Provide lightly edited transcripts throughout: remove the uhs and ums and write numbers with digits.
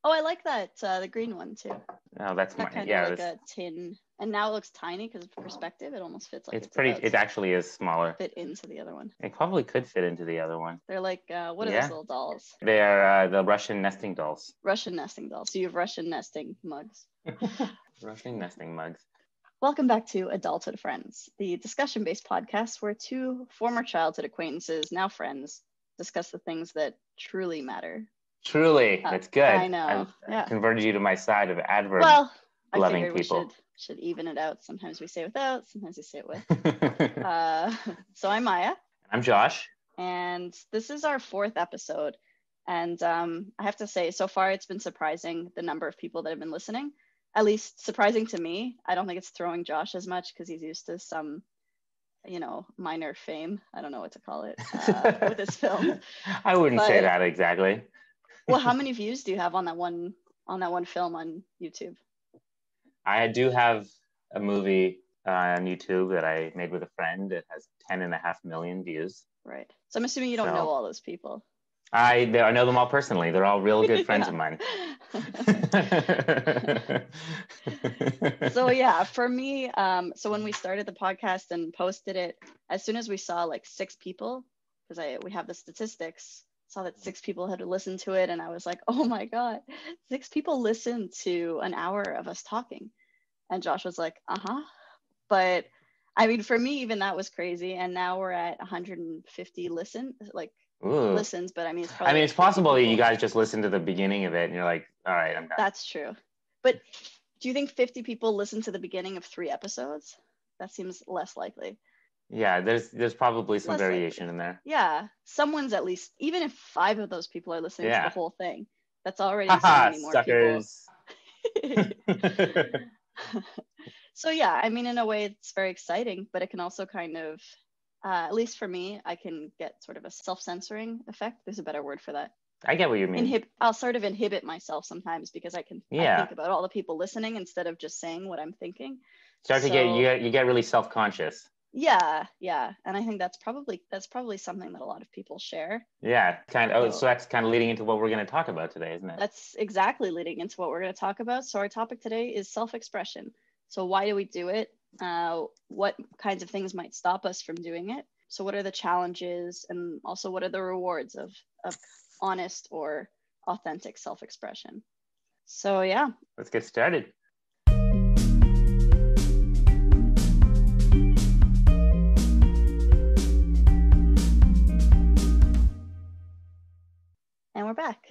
Oh, I like that, the green one too. Oh, that's Got mine. kind Yeah, of like a tin, and now it looks tiny because of perspective. It almost fits like it's it's pretty. about It to actually is smaller. fit into the other one. It probably could fit into the other one. They're like, what are those little dolls? They are the Russian nesting dolls. Russian nesting dolls. So you have Russian nesting mugs. Russian nesting mugs. Welcome back to Adulthood Friends, the discussion-based podcast where two former childhood acquaintances, now friends, discuss the things that truly matter. Truly, that's good. I know. I've converted you to my side of adverb. Well, I loving figured people. we should even it out. Sometimes we say without, sometimes we say it with. So I'm Maya. I'm Josh. And this is our 4th episode. And I have to say, so far it's been surprising the number of people that have been listening. At least surprising to me. I don't think it's throwing Josh as much because he's used to some, minor fame. I don't know what to call it with his film. I wouldn't say that exactly. Well, how many views do you have on that one film on YouTube? I do have a movie on YouTube that I made with a friend. It has 10.5 million views. Right. So I'm assuming you don't know all those people. I know them all personally. They're all real good friends of mine. So yeah, for me, so when we started the podcast and posted it, as soon as we saw like 6 people, because we have the statistics, saw that 6 people had listened to it, and I was like, oh my God, 6 people listened to an hour of us talking. And Josh was like, But I mean, for me, even that was crazy. And now we're at 150 listens, but I mean, it's probably. It's possible that you guys just listened to the beginning of it and you're like, all right, I'm done. That's true. But do you think 50 people listen to the beginning of 3 episodes? That seems less likely. Yeah, there's probably some variation in there. Yeah, someone's at least, even if 5 of those people are listening to the whole thing, that's already so many more suckers. people. So yeah, I mean, in a way, it's very exciting, but it can also kind of, at least for me, I can get sort of a self-censoring effect. There's a better word for that. I get what you mean. I'll sort of inhibit myself sometimes because I think about all the people listening instead of just saying what I'm thinking. You get really self-conscious. Yeah, and I think that's probably something that a lot of people share. Yeah, so that's kind of leading into what we're going to talk about today, isn't it? That's exactly leading into what we're going to talk about. So our topic today is self-expression. So why do we do it? What kinds of things might stop us from doing it? So what are the challenges, and also what are the rewards of honest or authentic self-expression? So yeah, let's get started. And we're back.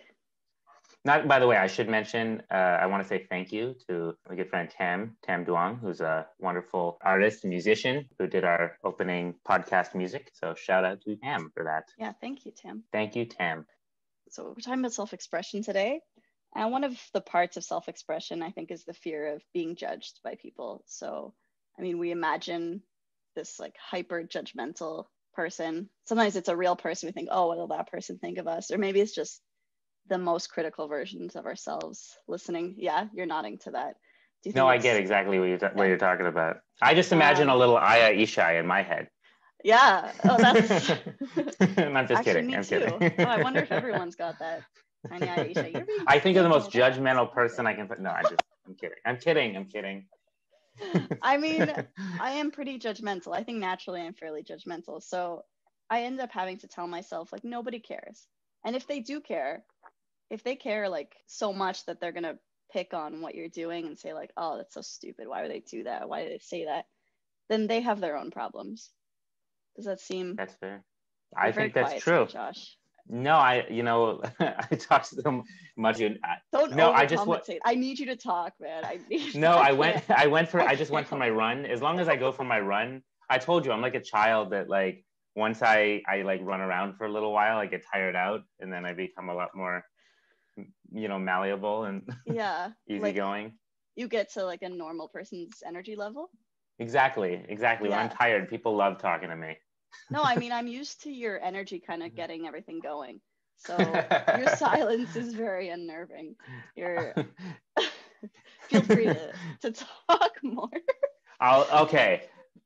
By the way, I should mention, I want to say thank you to my good friend Tam Duong, who's a wonderful artist and musician who did our opening podcast music. So shout out to Tam for that. Yeah, thank you, Tam. Thank you, Tam. So we're talking about self-expression today. And one of the parts of self-expression, I think, is the fear of being judged by people. So, I mean, we imagine this like hyper judgmental person. Sometimes it's a real person. We think, oh, what will that person think of us? Or maybe it's just the most critical versions of ourselves listening. Yeah, you're nodding to that. No, I get exactly what you're talking about. I just imagine a little Aya Ishai in my head. Yeah. Oh, that's. I'm just kidding. Me I'm too. kidding. Oh, I wonder if everyone's got that. Tiny Aya Ishai. I think of the most judgmental person I can put. No, I'm kidding. I'm kidding. I mean, I am pretty judgmental. I think naturally I'm fairly judgmental. So I end up having to tell myself, like, nobody cares. And if they do care, if they care like so much that they're going to pick on what you're doing and say like, oh, that's so stupid. Why would they do that? Why do they say that? Then they have their own problems. Does that seem? That's fair. I think that's true. Today, Josh. No, I talk so much. Don't overcompensate. I need you to talk, man. I just went for my run. As long as I go for my run, I told you I'm like a child that like once I like run around for a little while, I get tired out, and then I become a lot more, malleable and easygoing. Like, you get to like a normal person's energy level. Exactly. Yeah. When I'm tired, people love talking to me. No, I mean, I'm used to your energy kind of getting everything going. So your silence is very unnerving. Feel free to talk more. Okay.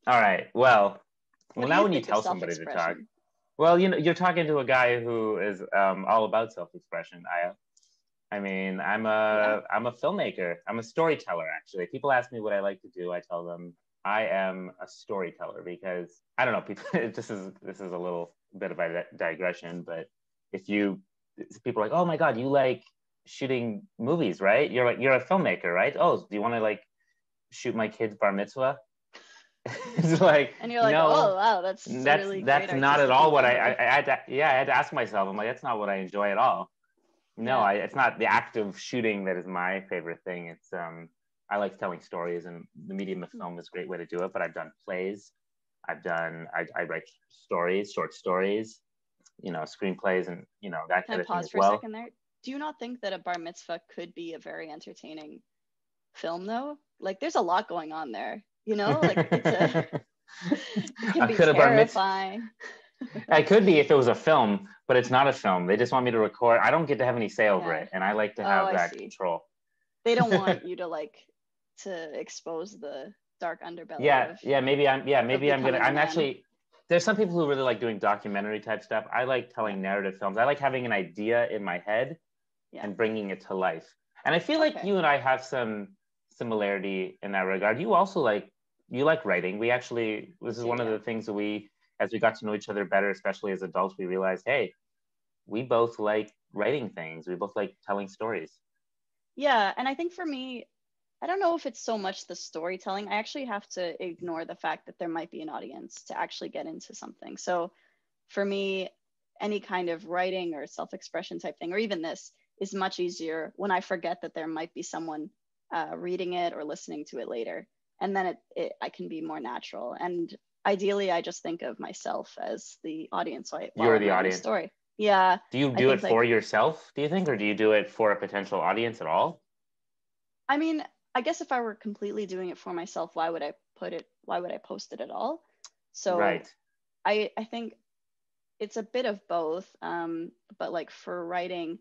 All right. Well, now when you tell somebody to talk, well, you're talking to a guy who is all about self-expression. I mean, Yeah. I'm a filmmaker. I'm a storyteller, actually. People ask me what I like to do. I tell them I am a storyteller because I don't know. People, this is a little bit of a digression, but if you people are like, oh my god, you like shooting movies, right? You're a filmmaker, right? Oh, do you want to like shoot my kid's bar mitzvah? It's like, And you're like, oh no, wow, that's a really great that's not at artistic all what endeavor. I had to, yeah, I had to ask myself. I'm like, that's not what I enjoy at all. No, Yeah. it's not the act of shooting that is my favorite thing. It's I like telling stories, and the medium of film is a great way to do it. But I've done plays, I write stories, short stories, screenplays, and that Can I kind of thing pause as for a well. second there? Do you not think that a bar mitzvah could be a very entertaining film though? Like there's a lot going on there, like it can I be could have bar mitzvah. terrifying. I could be if it was a film, but it's not a film. They just want me to record. I don't get to have any say over Yeah. it, and I like to Oh, have I that see. control. They don't want you to to expose the dark underbelly Yeah, of maybe I'm gonna. becoming a I'm man. actually. There's some people who really like doing documentary type stuff. I like Yeah. telling narrative films. I like having an idea in my head Yeah. and bringing it to life. And I feel like Okay. you and I have some similarity in that regard. You like writing. This is one of the things that as we got to know each other better, especially as adults, we realized, hey, we both like writing things. We both like telling stories. Yeah, and I think for me, I don't know if it's so much the storytelling. I actually have to ignore the fact that there might be an audience to actually get into something. So for me, any kind of writing or self-expression type thing, or even this, is much easier when I forget that there might be someone reading it or listening to it later. And then I can be more natural. And ideally, I just think of myself as the audience while You're I'm the writing a audience. story. Yeah, Do you I do it think for yourself, do you think, or do you do it for a potential audience at all? I mean, I guess if I were completely doing it for myself, why would I why would I post it at all? So Right. I think it's a bit of both. But like for writing,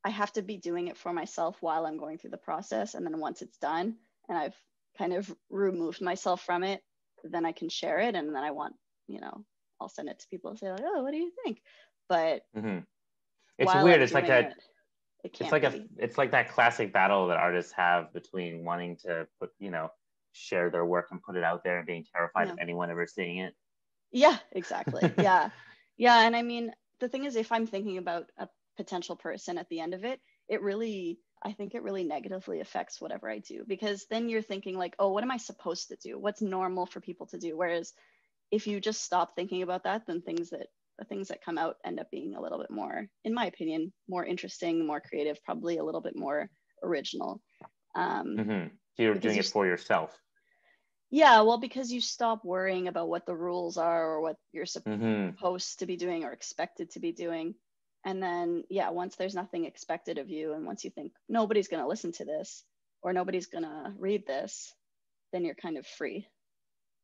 I have to be doing it for myself while I'm going through the process. And then once it's done and I've kind of removed myself from it, then I can share it. And then I'll send it to people and say like, oh, what do you think? But Mm-hmm. It's while weird. I'm doing it, it can't be. It's like that classic battle that artists have between wanting to share their work and put it out there and being terrified Yeah. of anyone ever seeing it. Yeah, exactly. Yeah. Yeah. And I mean, the thing is, if I'm thinking about a potential person at the end of it, I think it really negatively affects whatever I do because then you're thinking like, oh, what am I supposed to do? What's normal for people to do? Whereas if you just stop thinking about that, then the things that come out end up being a little bit more, in my opinion, more interesting, more creative, probably a little bit more original. Mm-hmm. So you're doing it for yourself. Yeah, well, because you stop worrying about what the rules are or what you're Mm-hmm. supposed to be doing or expected to be doing. And then, yeah, once there's nothing expected of you, and once you think nobody's going to listen to this or nobody's going to read this, then you're kind of free.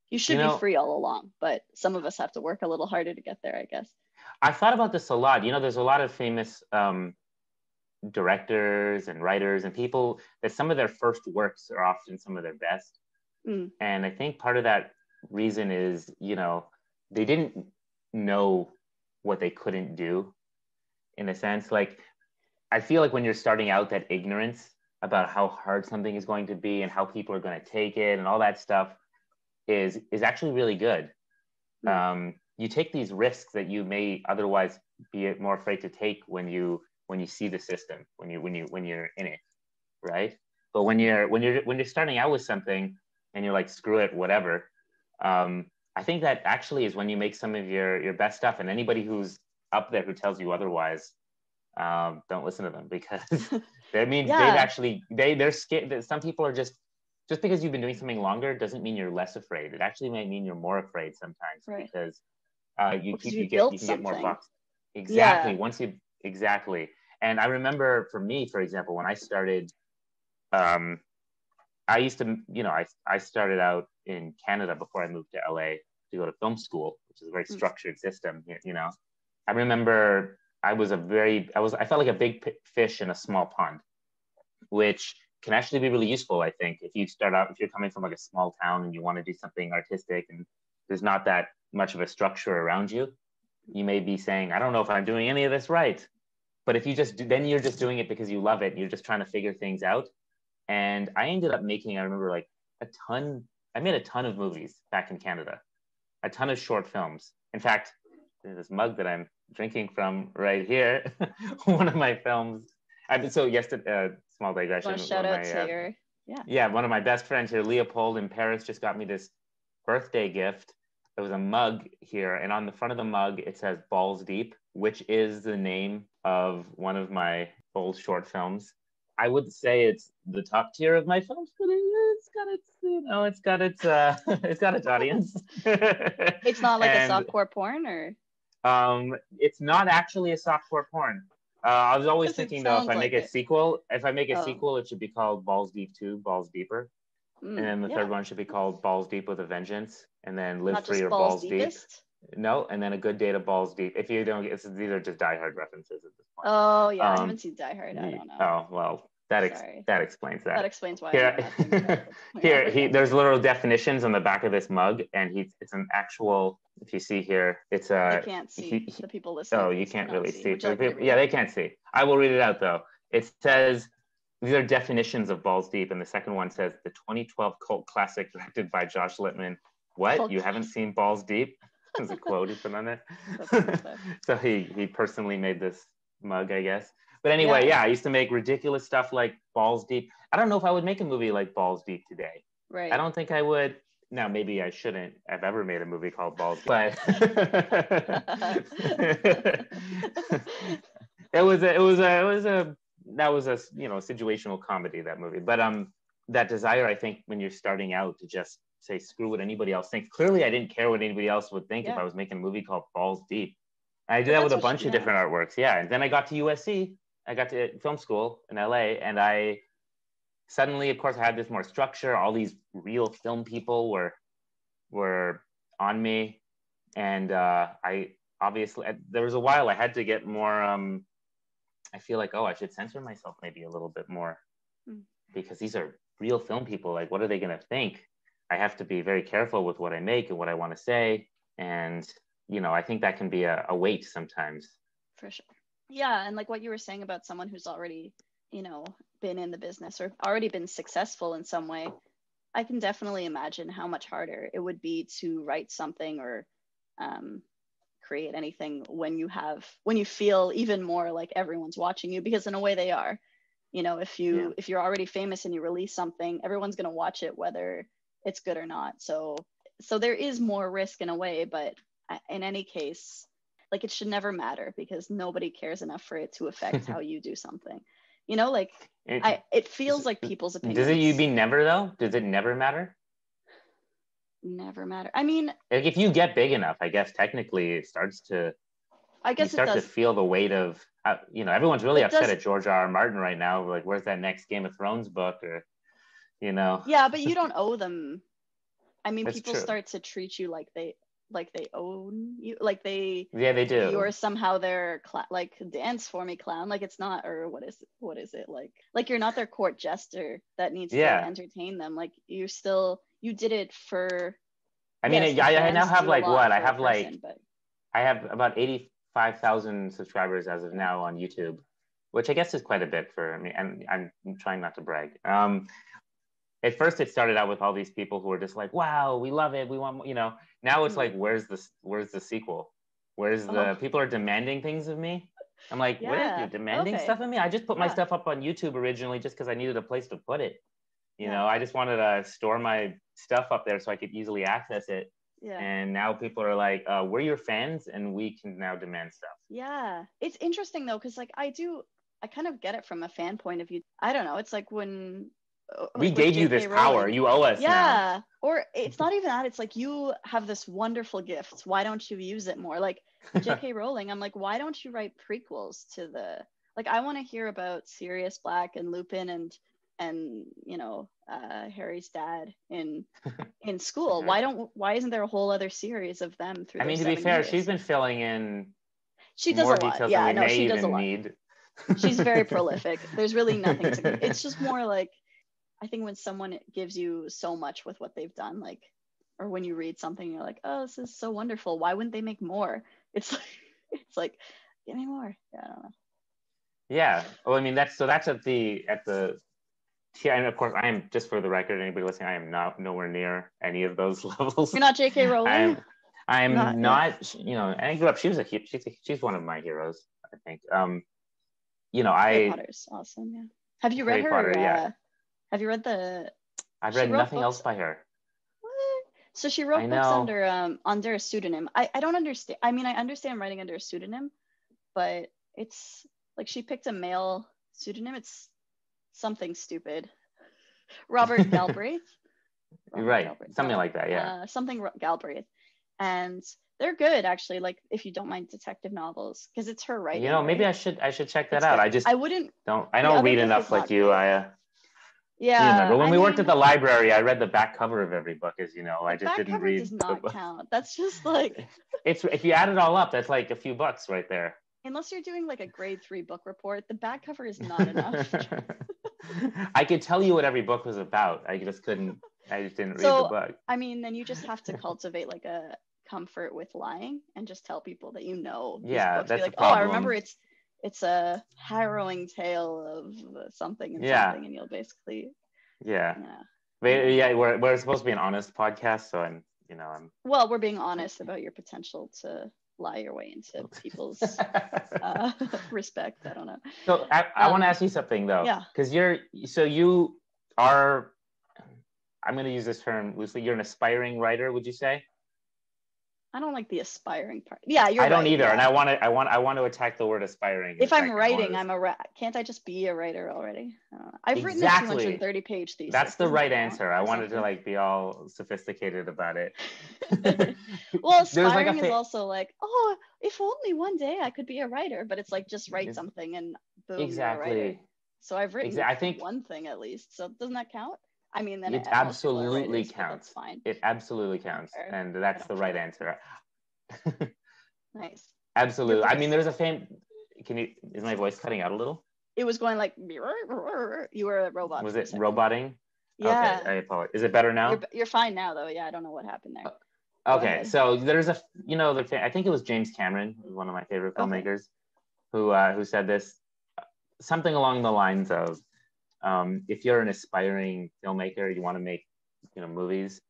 You should be free all along, but some of us have to work a little harder to get there, I guess. I thought about this a lot. There's a lot of famous directors and writers and people that some of their first works are often some of their best. And I think part of that reason is, they didn't know what they couldn't do, in a sense. Like, I feel like when you're starting out, that ignorance about how hard something is going to be and how people are going to take it and all that stuff is actually really good. You take these risks that you may otherwise be more afraid to take when you see the system, when you're in it, right? But when you're starting out with something and you're like, screw it, whatever. I think that actually is when you make some of your best stuff. And anybody who's up there who tells you otherwise, don't listen to them, because that means they're scared. Some people are just because you've been doing something longer doesn't mean you're less afraid. It actually might mean you're more afraid sometimes, right? Because you can get more bucks. Exactly. Exactly. And I remember for me, for example, when I started, I used to, I started out in Canada before I moved to LA to go to film school, which is a very structured system. I remember I felt like a big fish in a small pond, which can actually be really useful, I think, if you're coming from like a small town and you want to do something artistic and there's not that much of a structure around you. You may be saying, I don't know if I'm doing any of this right. But if you just do, then you're just doing it because you love it. You're just trying to figure things out. And I ended up making, I remember like I made a ton of movies back in Canada, a ton of short films. In fact, there's this mug that I'm drinking from right here, one of my films. So yesterday, small digression. Want to shout out to your, yeah, one of my best friends here, Leopold in Paris, just got me this birthday gift. It was a mug here, and on the front of the mug, it says Balls Deep, which is the name of one of my old short films. I would say it's the top tier of my films, but it's got its, it's got its, it's got its audience. It's not like a softcore porn, or? It's not actually a softcore porn. I was always thinking though, if I make a sequel, it should be called Balls Deep 2, Balls Deeper. And then the third one should be called Balls Deep with a Vengeance, and then Live Free or Balls Deep. No, and then A Good Day to Balls Deep. If you don't, these are just Die Hard references at this point. Oh yeah, I haven't seen Die Hard. I don't know. Oh well, that explains that. That explains why. There's literal definitions on the back of this mug, and it's an actual. If you see here, it's a. I can't see the people listening. Oh, you can't really see. Yeah, they can't see. I will read it out though. It says. These are definitions of Balls Deep, and the second one says the 2012 cult classic directed by Josh Littman. What? You haven't seen Balls Deep? There's a quote he put on it. So he personally made this mug, I guess. But anyway, I used to make ridiculous stuff like Balls Deep. I don't know if I would make a movie like Balls Deep today. Right. I don't think I would. Now, maybe I shouldn't have ever made a movie called Balls Deep, but it was a situational comedy, that movie. But that desire, I think, when you're starting out to just say screw what anybody else thinks. Clearly I didn't care what anybody else would think if I was making a movie called Balls Deep. And I did that with a bunch of different artworks. Yeah. And then I got to USC. I got to film school in LA, and I suddenly, of course, I had this more structure. All these real film people were on me. And I obviously, there was a while I had to get more I feel like, I should censor myself maybe a little bit more, because these are real film people. Like, what are they going to think? I have to be very careful with what I make and what I want to say. And, I think that can be a weight sometimes. For sure. Yeah. And like what you were saying about someone who's already, been in the business or already been successful in some way, I can definitely imagine how much harder it would be to write something or, create anything when you feel even more like everyone's watching you, because in a way they are. If you're already famous and you release something, everyone's going to watch it whether it's good or not. So there is more risk in a way, but in any case, like, it should never matter, because nobody cares enough for it to affect how you do something. It feels like people's opinions. Does it mean never though? Does it never matter? Never matter. I mean, like, if you get big enough, I guess technically it starts to. I guess you start to feel the weight of, everyone's really upset at George R.R. Martin right now. Like, where's that next Game of Thrones book? Or, Yeah, but you don't owe them. I mean, That's people true. Start to treat you like they own you, like they. Yeah, they do. You're somehow their like dance for me clown. Like, it's not, or what is it like you're not their court jester that needs to entertain them. Like, you did it for. I mean, I now have like what? I have about 85,000 subscribers as of now on YouTube, which I guess is quite a bit for me. And I'm trying not to brag. At first, it started out with all these people who were just like, "Wow, we love it. We want, Now it's like, where's the sequel? Where's the people are demanding things of me? I'm like, what? You're demanding stuff of me? I just put my stuff up on YouTube originally just because I needed a place to put it. I just wanted to store my stuff up there so I could easily access it. Yeah. And now people are like, we're your fans and we can now demand stuff. Yeah. It's interesting though, because like I kind of get it from a fan point of view. I don't know. It's like when we gave you this power, you owe us. Yeah. Now. Or it's not even that. It's like, you have this wonderful gift. Why don't you use it more? Like J.K. Rowling, I'm like, why don't you write prequels to like, I want to hear about Sirius Black and Lupin and Harry's dad in school. Why isn't there a whole other series of them through? I mean, to be fair, she's been filling in. She does a lot. Yeah, no, she does a lot. She's very prolific. There's really nothing to. It's just more like, I think when someone gives you so much with what they've done, like, or when you read something, you're like, oh, this is so wonderful. Why wouldn't they make more? It's like, give me more. Yeah, I don't know. Yeah. Well, I mean, that's at the yeah, and of course, I am, just for the record, anybody listening, I am not nowhere near any of those levels. You're not J.K. Rowling? I'm not, and I grew up, she's one of my heroes, I think. Harry Potter's awesome, yeah. Have you read Harry Potter, yeah. Have you read the... I've read nothing else by her. What? So she wrote books under a pseudonym. I don't understand. I mean, I understand writing under a pseudonym, but it's like she picked a male pseudonym. It's something stupid. Robert Galbraith. Right. Something like that, yeah. Something Galbraith. And they're good, actually, like, if you don't mind detective novels, because it's her writing. Maybe right? I should check that out. Good. I don't read enough like you. Yeah. But when we worked at the library, I read the back cover of every book, as you know. I just didn't read. Does not count. That's just like... It's, if you add it all up, that's like a few bucks right there. Unless you're doing like a grade 3 book report, the back cover is not enough. I could tell you what every book was about. I just didn't read the book. I mean, then you just have to cultivate like a comfort with lying and just tell people that you know. Yeah, that's like, the problem. I remember it's a harrowing tale of something and something, and you'll basically... Yeah. We're supposed to be an honest podcast, so I'm. Well, we're being honest about your potential to lie your way into people's respect. I don't know. So I want to ask you something though. Yeah. Because you are, I'm going to use this term loosely, you're an aspiring writer, would you say? I don't like the aspiring part. Yeah, you're right. I don't right, either, yeah. And I want to attack the word aspiring. If I'm writing, can't I just be a writer already? I've written a 230-page thesis. That's the right answer. I wanted to like be all sophisticated about it. Well, aspiring is also like, if only one day I could be a writer, but it's like, just write something and boom, you're a writer. So I've written one thing at least. So doesn't that count? I mean, then it absolutely counts. Fine. It absolutely counts, and that's the right answer. Nice. Absolutely. I mean, there's a is my voice cutting out a little? It was going like, you were a robot. Was it roboting? Yeah. Okay, I apologize. Is it better now? You're fine now, though. Yeah, I don't know what happened there. Okay, so there's I think it was James Cameron, one of my favorite filmmakers, who said this, something along the lines of, if you're an aspiring filmmaker, you want to make, movies,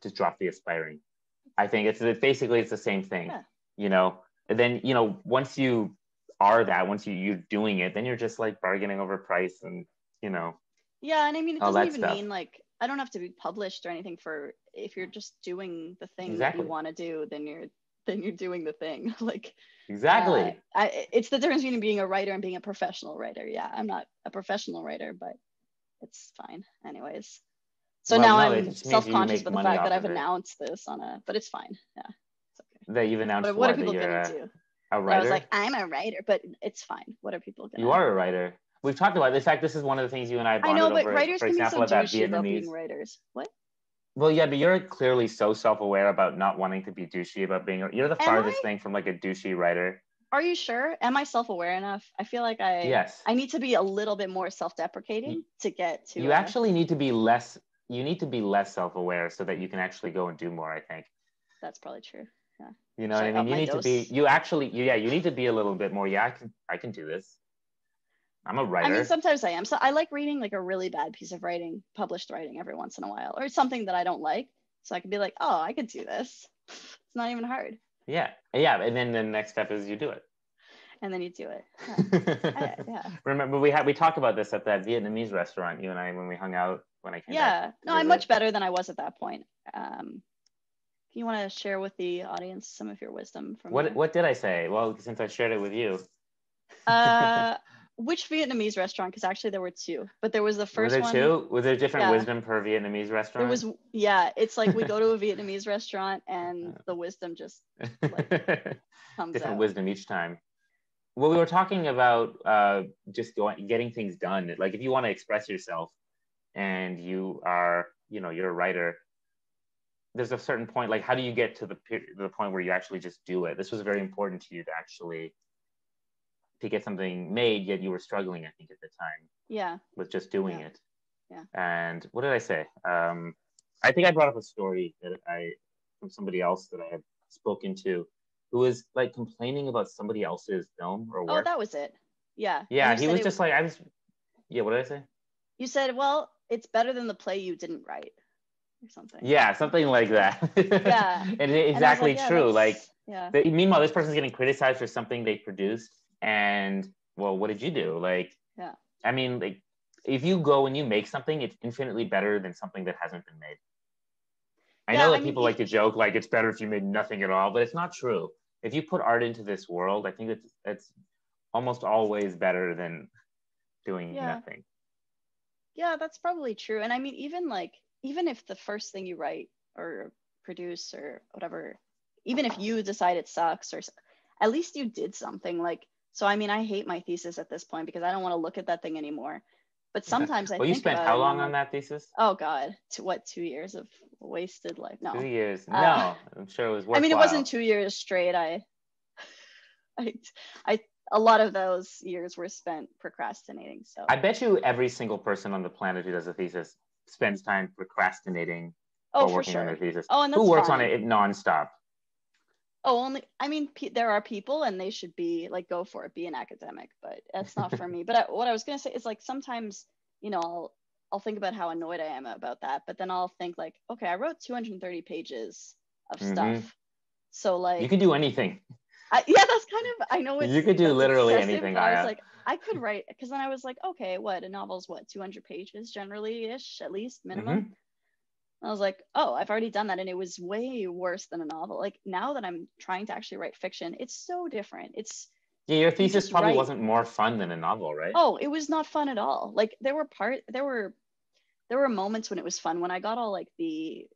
just drop the aspiring. I think it's the same thing, and then, once you are that, once you're doing it, then you're just like bargaining over price and, Yeah. And I mean, it doesn't even mean like, I don't have to be published or anything if you're just doing the thing that you want to do, then you're doing the thing. Like, exactly. It's the difference between being a writer and being a professional writer. Yeah. I'm not a professional writer, but it's fine anyways. So now I'm self-conscious with the fact that I've announced this but it's fine. Yeah. It's okay. That you've announced what are people going to do? A writer? I was like, I'm a writer, but it's fine. What are people going to do? You are a writer. We've talked about it. In fact, this is one of the things you and I bonded over. I know, but writers for can example, be so about douchey Vietnamese. About being writers. What? Well, yeah, but you're clearly so self-aware about not wanting to be douchey about being. You're the farthest thing from like a douchey writer. Are you sure? Am I self-aware enough? I feel like I need to be a little bit more self-deprecating to get to. You actually need to be less. You need to be less self-aware so that you can actually go and do more. I think. That's probably true. Yeah. You know what I mean? You need to be. You need to be a little bit more. Yeah, I can do this. I'm a writer. I mean, sometimes I am. So I like reading like a really bad piece of writing, published writing every once in a while, or something that I don't like. So I can be like, oh, I could do this. It's not even hard. Yeah. And then the next step is you do it. And then you do it. Yeah. Remember, we talked about this at that Vietnamese restaurant, you and I, when we hung out, when I came back. Yeah. No, I'm much better than I was at that point. You want to share with the audience some of your wisdom from what did I say? Well, since I shared it with you. Which Vietnamese restaurant? Because actually there were two, but there was the first one. Was there two? Was there different wisdom per Vietnamese restaurant? There was, it's like we go to a Vietnamese restaurant and the wisdom just like comes different out. Wisdom each time. Well, we were talking about just getting things done. Like if you want to express yourself and you are, you're a writer, there's a certain point, like how do you get to the point where you actually just do it? This was very important to you to get something made, yet you were struggling, I think, at the time. Yeah. With just doing it. Yeah. And what did I say? I think I brought up a story from somebody else that I had spoken to, who was like complaining about somebody else's film or work. Oh, that was it. Yeah. And Yeah, you he said was just like, yeah, what did I say? you said, well, it's better than the play you didn't write or something. Yeah, something like that. Yeah. And And I was exactly like, yeah, true. Like, yeah. meanwhile, this person's getting criticized for something they produced. And, well, what did you do? Like, Yeah. I mean, like, if you go and you make something, it's infinitely better than something that hasn't been made. I Yeah. know I that mean, people like to joke, like, it's better if you made nothing at all, but it's not true. If you put art into this world, I think it's almost always better than doing yeah. nothing. Yeah, that's probably true. And I mean, even if the first thing you write or produce or whatever, even if you decide it sucks, or at least you did something. Like, so I mean, I hate my thesis at this point because I don't want to look at that thing anymore. But sometimes I Well, you think spent about it how and I'm long on like, that thesis? oh God, to what, 2 years of wasted life? No. 2 years. Uh, No, I'm sure it was I mean, it wasn't worthwhile. 2 years straight. I, I, a lot of those years were spent procrastinating. So I bet you every single person on the planet who does a thesis spends time procrastinating oh, while for working on sure. their thesis. Oh, and Who that's works on fine. it nonstop? Oh, only, I mean, there are people and they should be like, go for it, be an academic, but that's not for me. But what I was going to say is like, sometimes, I'll think about how annoyed I am about that, but then I'll think like, okay, I wrote 230 pages of Mm-hmm. stuff. So You like, can do anything. yeah, that's kind of, I know You could do that's literally excessive, anything, but I was Aya. like, I could write, because then I was like, okay, what, a novel's what, 200 pages generally ish, at least minimum. Mm-hmm. I was like, oh, I've already done that. And it was way worse than a novel. Like now that I'm trying to actually write fiction, it's so different. Yeah, your You thesis just probably write. wasn't more fun than a novel, right? Oh, it was not fun at all. Like there were moments when it was fun, when I got all like the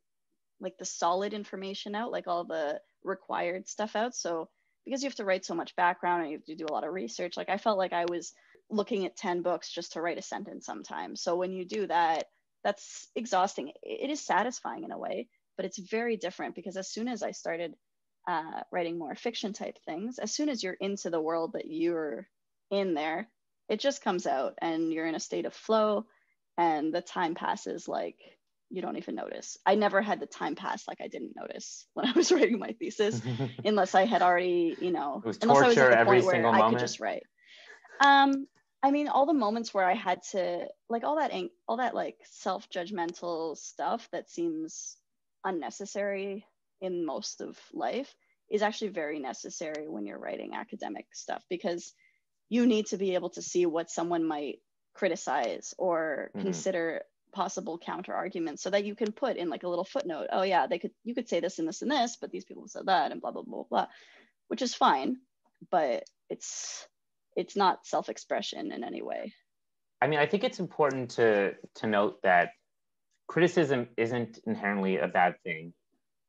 solid information out, like all the required stuff out. So because you have to write so much background and you have to do a lot of research, like I felt like I was looking at 10 books just to write a sentence sometimes. So when you do that, that's exhausting. It is satisfying in a way, but it's very different because as soon as I started writing more fiction type things, as soon as you're into the world that you're in there, it just comes out and you're in a state of flow and the time passes like you don't even notice. I never had the time pass like I didn't notice when I was writing my thesis, It unless I had already, was unless I was at torture the every point where single I could moment. just write. Um, I mean, all the moments where I had to, like, all that like self-judgmental stuff that seems unnecessary in most of life is actually very necessary when you're writing academic stuff, because you need to be able to see what someone might criticize or Mm-hmm. consider possible counter arguments, so that you can put in like a little footnote, oh yeah, you could say this and this and this, but these people said that and blah blah blah blah, which is fine, but it's not self-expression in any way. I mean, I think it's important to note that criticism isn't inherently a bad thing,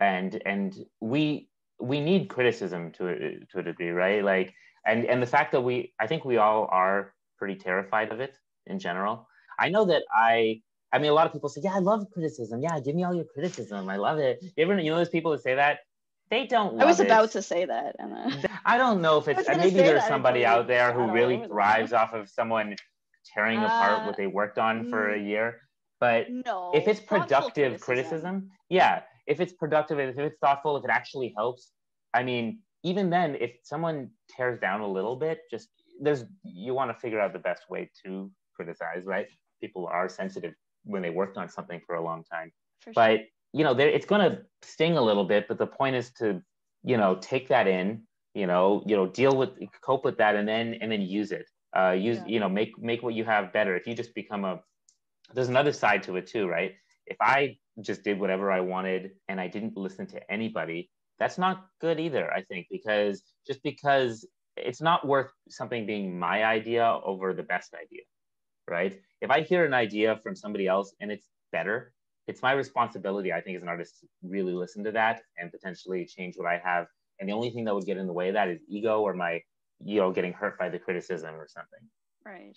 and we need criticism to a degree, right? Like, and the fact that I think we all are pretty terrified of it in general. I know that I mean, a lot of people say, yeah, I love criticism. Yeah, give me all your criticism. I love it. You ever, those people that say that, they don't I was love it. about to say that, and I don't know if I it's, was gonna maybe say there's that until somebody you out there who got all really over the thrives place. off of someone tearing apart what they worked on for a year. But if No, it's thoughtful productive criticism. criticism, yeah, if it's productive, if it's thoughtful, if it actually helps, I mean, even then, if someone tears down a little bit, just you want to figure out the best way to criticize, right? People are sensitive when they worked on something for a long time. For But, sure. it's going to sting a little bit, but the point is to, take that in, cope with that, and then use it. Yeah. Make what you have better. If you just become there's another side to it too, right? If I just did whatever I wanted and I didn't listen to anybody, that's not good either, I think, because it's not worth something being my idea over the best idea, right? If I hear an idea from somebody else and it's better, it's my responsibility, I think, as an artist, to really listen to that and potentially change what I have. And the only thing that would get in the way of that is ego or my, getting hurt by the criticism or something. Right.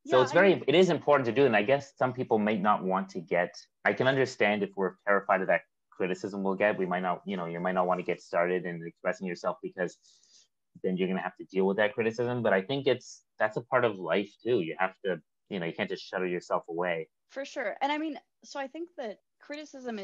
So Yeah, I mean, it is important to do. And I guess some people might not want to I can understand if we're terrified of that criticism we'll get, we might not, you might not want to get started in expressing yourself because then you're going to have to deal with that criticism. But I think that's a part of life too. You have to, you can't just shutter yourself away. for sure. And I mean, so I think that criticism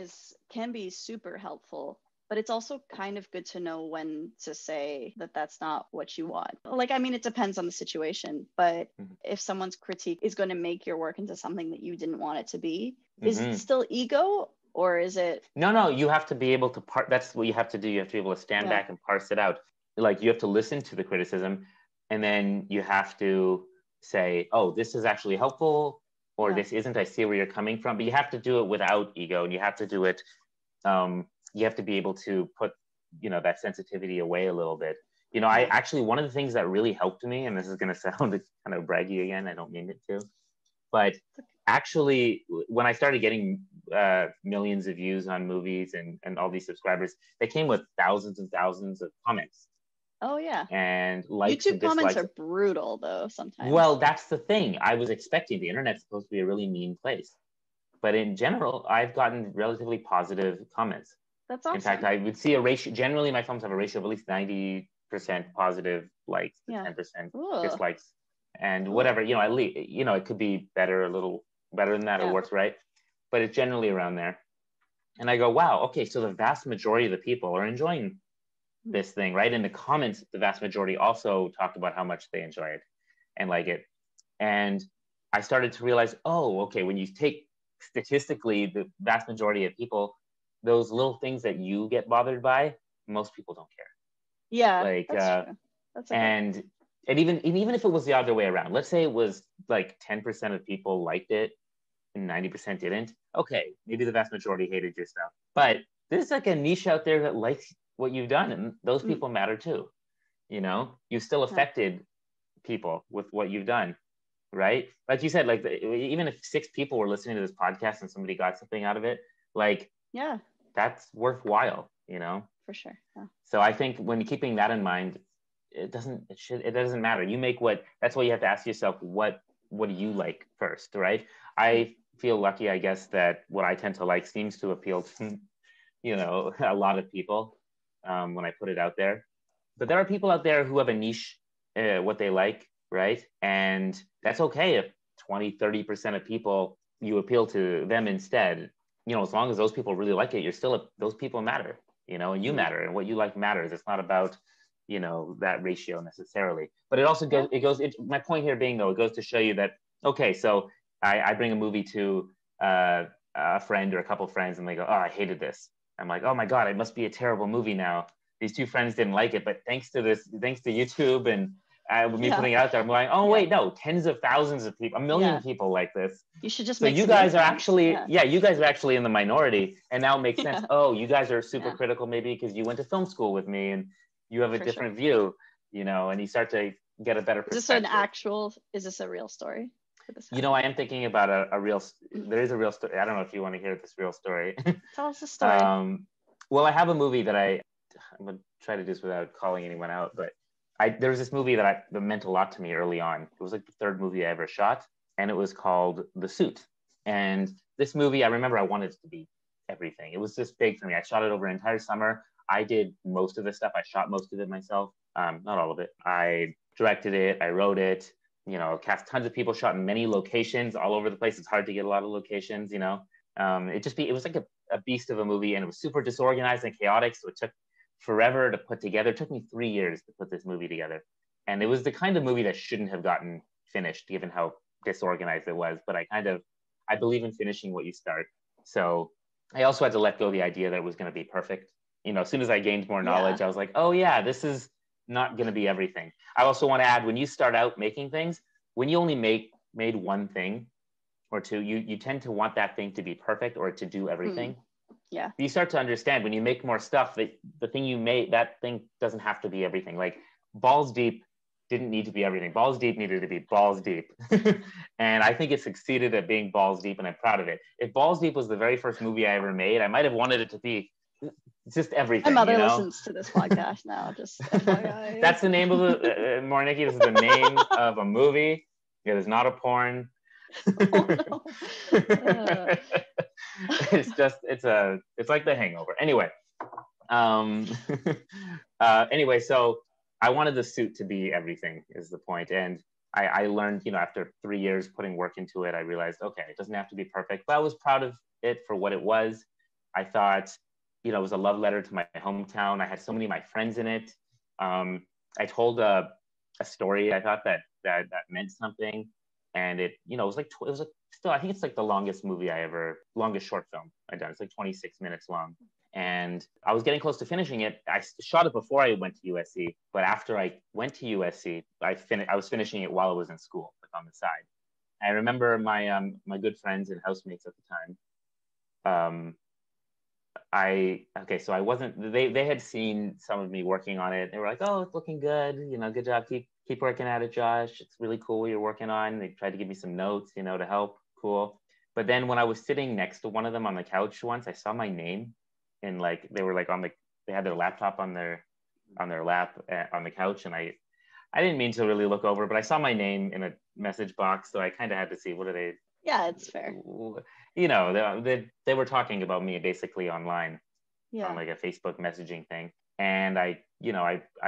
can be super helpful but it's also kind of good to know when to say that that's not what you want. Like, I mean, it depends on the situation, but if someone's critique is going to make your work into something that you didn't want it to be, is it still ego, or is it? No, you have to be able to that's what you have to do. You have to be able to stand back and parse it out. Like, you have to listen to the criticism, and then you have to say, oh, this is actually helpful, or this isn't. I see where you're coming from. But you have to do it without ego, and you have to do it, you have to be able to put, that sensitivity away a little bit. I actually, one of the things that really helped me, and this is going to sound kind of braggy again, I don't mean it to, but actually, when I started getting millions of views on movies and all these subscribers, they came with thousands and thousands of comments. Oh yeah. And likes YouTube and dislikes. Comments are brutal though sometimes. Well, that's the thing. I was expecting the internet's supposed to be a really mean place. But in general, I've gotten relatively positive comments. That's awesome. In fact, I would see a ratio. Generally, my films have a ratio of at least 90% positive likes to 10% dislikes. And whatever, at least, it could be better, a little better than that or worse, right? But it's generally around there. And I go, wow, okay, so the vast majority of the people are enjoying this thing, right? In the comments, the vast majority also talked about how much they enjoy it and like it. And I started to realize, oh, okay, when you take statistically the vast majority of people, those little things that you get bothered by, most people don't care. Yeah, like, that's true. That's okay. And even if it was the other way around, let's say it was like 10% of people liked it and 90% didn't. Okay, maybe the vast majority hated your stuff, but there's like a niche out there that likes what you've done, and those people matter too. You still affected people with what you've done, right? Like you said, like even if 6 people were listening to this podcast and somebody got something out of it, like that's worthwhile, For sure. Yeah. So I think when keeping that in mind, it doesn't matter. You make that's why you have to ask yourself, what do you like first, right? I feel lucky, I guess, that what I tend to like seems to appeal to a lot of people when I put it out there. But there are people out there who have a niche, what they like, right? And that's okay if 20-30% of people, you appeal to them instead. As long as those people really like it, those people matter, and you matter, and what you like matters. It's not about that ratio necessarily, but it also goes, my point here being, though, it goes to show you that, okay, so I bring a movie to a friend or a couple friends, and they go, oh, I hated this. I'm like, oh my God, it must be a terrible movie now. These 2 friends didn't like it, but thanks to YouTube and me putting it out there, I'm like, oh wait, no, tens of thousands of people, 1 million people like this. You should just so you guys are actually you guys are actually in the minority, and now it makes sense. Oh, you guys are super critical maybe because you went to film school with me and you have a different view, and you start to get a better perspective. Is this a real story? I am thinking about there is a real story. I don't know if you want to hear this real story. Tell us the story. Well, I have a movie that I'm going to try to do this without calling anyone out, but there was this movie that meant a lot to me early on. It was like the 3rd movie I ever shot, and it was called The Suit. And this movie, I remember I wanted it to be everything. It was just big for me. I shot it over an entire summer. I did most of the stuff. I shot most of it myself. Not all of it. I directed it. I wrote it. Cast tons of people, shot in many locations all over the place. It's hard to get a lot of locations. It was like a beast of a movie, and it was super disorganized and chaotic. So it took forever to put together. It took me 3 years to put this movie together, and it was the kind of movie that shouldn't have gotten finished, given how disorganized it was. But I believe in finishing what you start. So I also had to let go of the idea that it was going to be perfect. As soon as I gained more knowledge, I was like, oh yeah, this is not going to be everything. I also want to add, when you start out making things, when you only made one thing or two, you tend to want that thing to be perfect or to do everything. Yeah. You start to understand when you make more stuff that the thing you made, that thing doesn't have to be everything. Like Balls Deep didn't need to be everything. Balls Deep needed to be balls deep. And I think it succeeded at being balls deep, and I'm proud of it. If Balls Deep was the very first movie I ever made, I might have wanted it to be just everything. My mother listens to this podcast now, just FYI. That's the name of the, Mornicki, this is the name of a movie. It is not a porn. Oh, no. It's like The Hangover. Anyway, so I wanted The Suit to be everything, is the point. And I learned, after 3 years putting work into it, I realized, okay, it doesn't have to be perfect, but I was proud of it for what it was. I thought, it was a love letter to my hometown. I had so many of my friends in it. I told a story I thought that meant something, and it was like still, I think it's like the longest short film I've done. It's like 26 minutes long. And I was getting close to finishing it. I shot it before I went to USC, but after I went to USC, I was finishing it while I was in school, like on the side. I remember my good friends and housemates at the time. So I wasn't. They had seen some of me working on it. They were like, "Oh, it's looking good. Good job. Keep working at it, Josh. It's really cool what you're working on." They tried to give me some notes, to help. Cool. But then when I was sitting next to one of them on the couch once, I saw my name. And like they were like they had their laptop on their lap on the couch, and I didn't mean to really look over, but I saw my name in a message box, so I kind of had to see what are they. Yeah, it's fair. They were talking about me basically online, on like a Facebook messaging thing, and I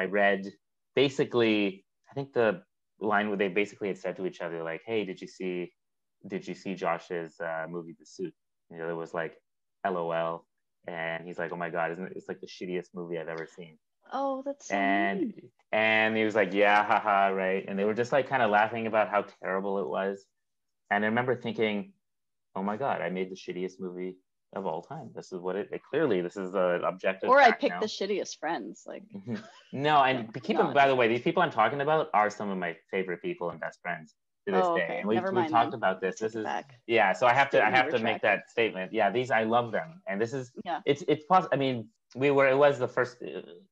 read basically, I think the line where they basically had said to each other like, "Hey, did you see Josh's movie The Suit?" It was like, LOL. And he's like, "Oh my God, it's like the shittiest movie I've ever seen." Oh, that's so and mean. and he was like, "Yeah, haha, right." And they were just like kind of laughing about how terrible it was. And I remember thinking, "Oh my God, I made the shittiest movie of all time. This is what clearly this is the objective Or I fact picked now." the shittiest friends. Like No, and by the way, these people I'm talking about are some of my favorite people and best friends to this day. Okay. And Never we've mind talked then. about this. Take it back. Yeah, so I have to Statement make that statement. Yeah, I love them. And this is Yeah. it's possible. I mean, it was the first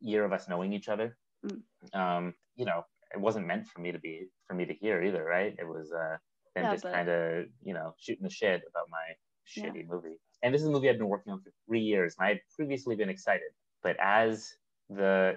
year of us knowing each other. It wasn't meant for me to hear either, right? It was them just kind of, shooting the shit about my shitty movie. And this is a movie I've been working on for 3 years, and I had previously been excited. But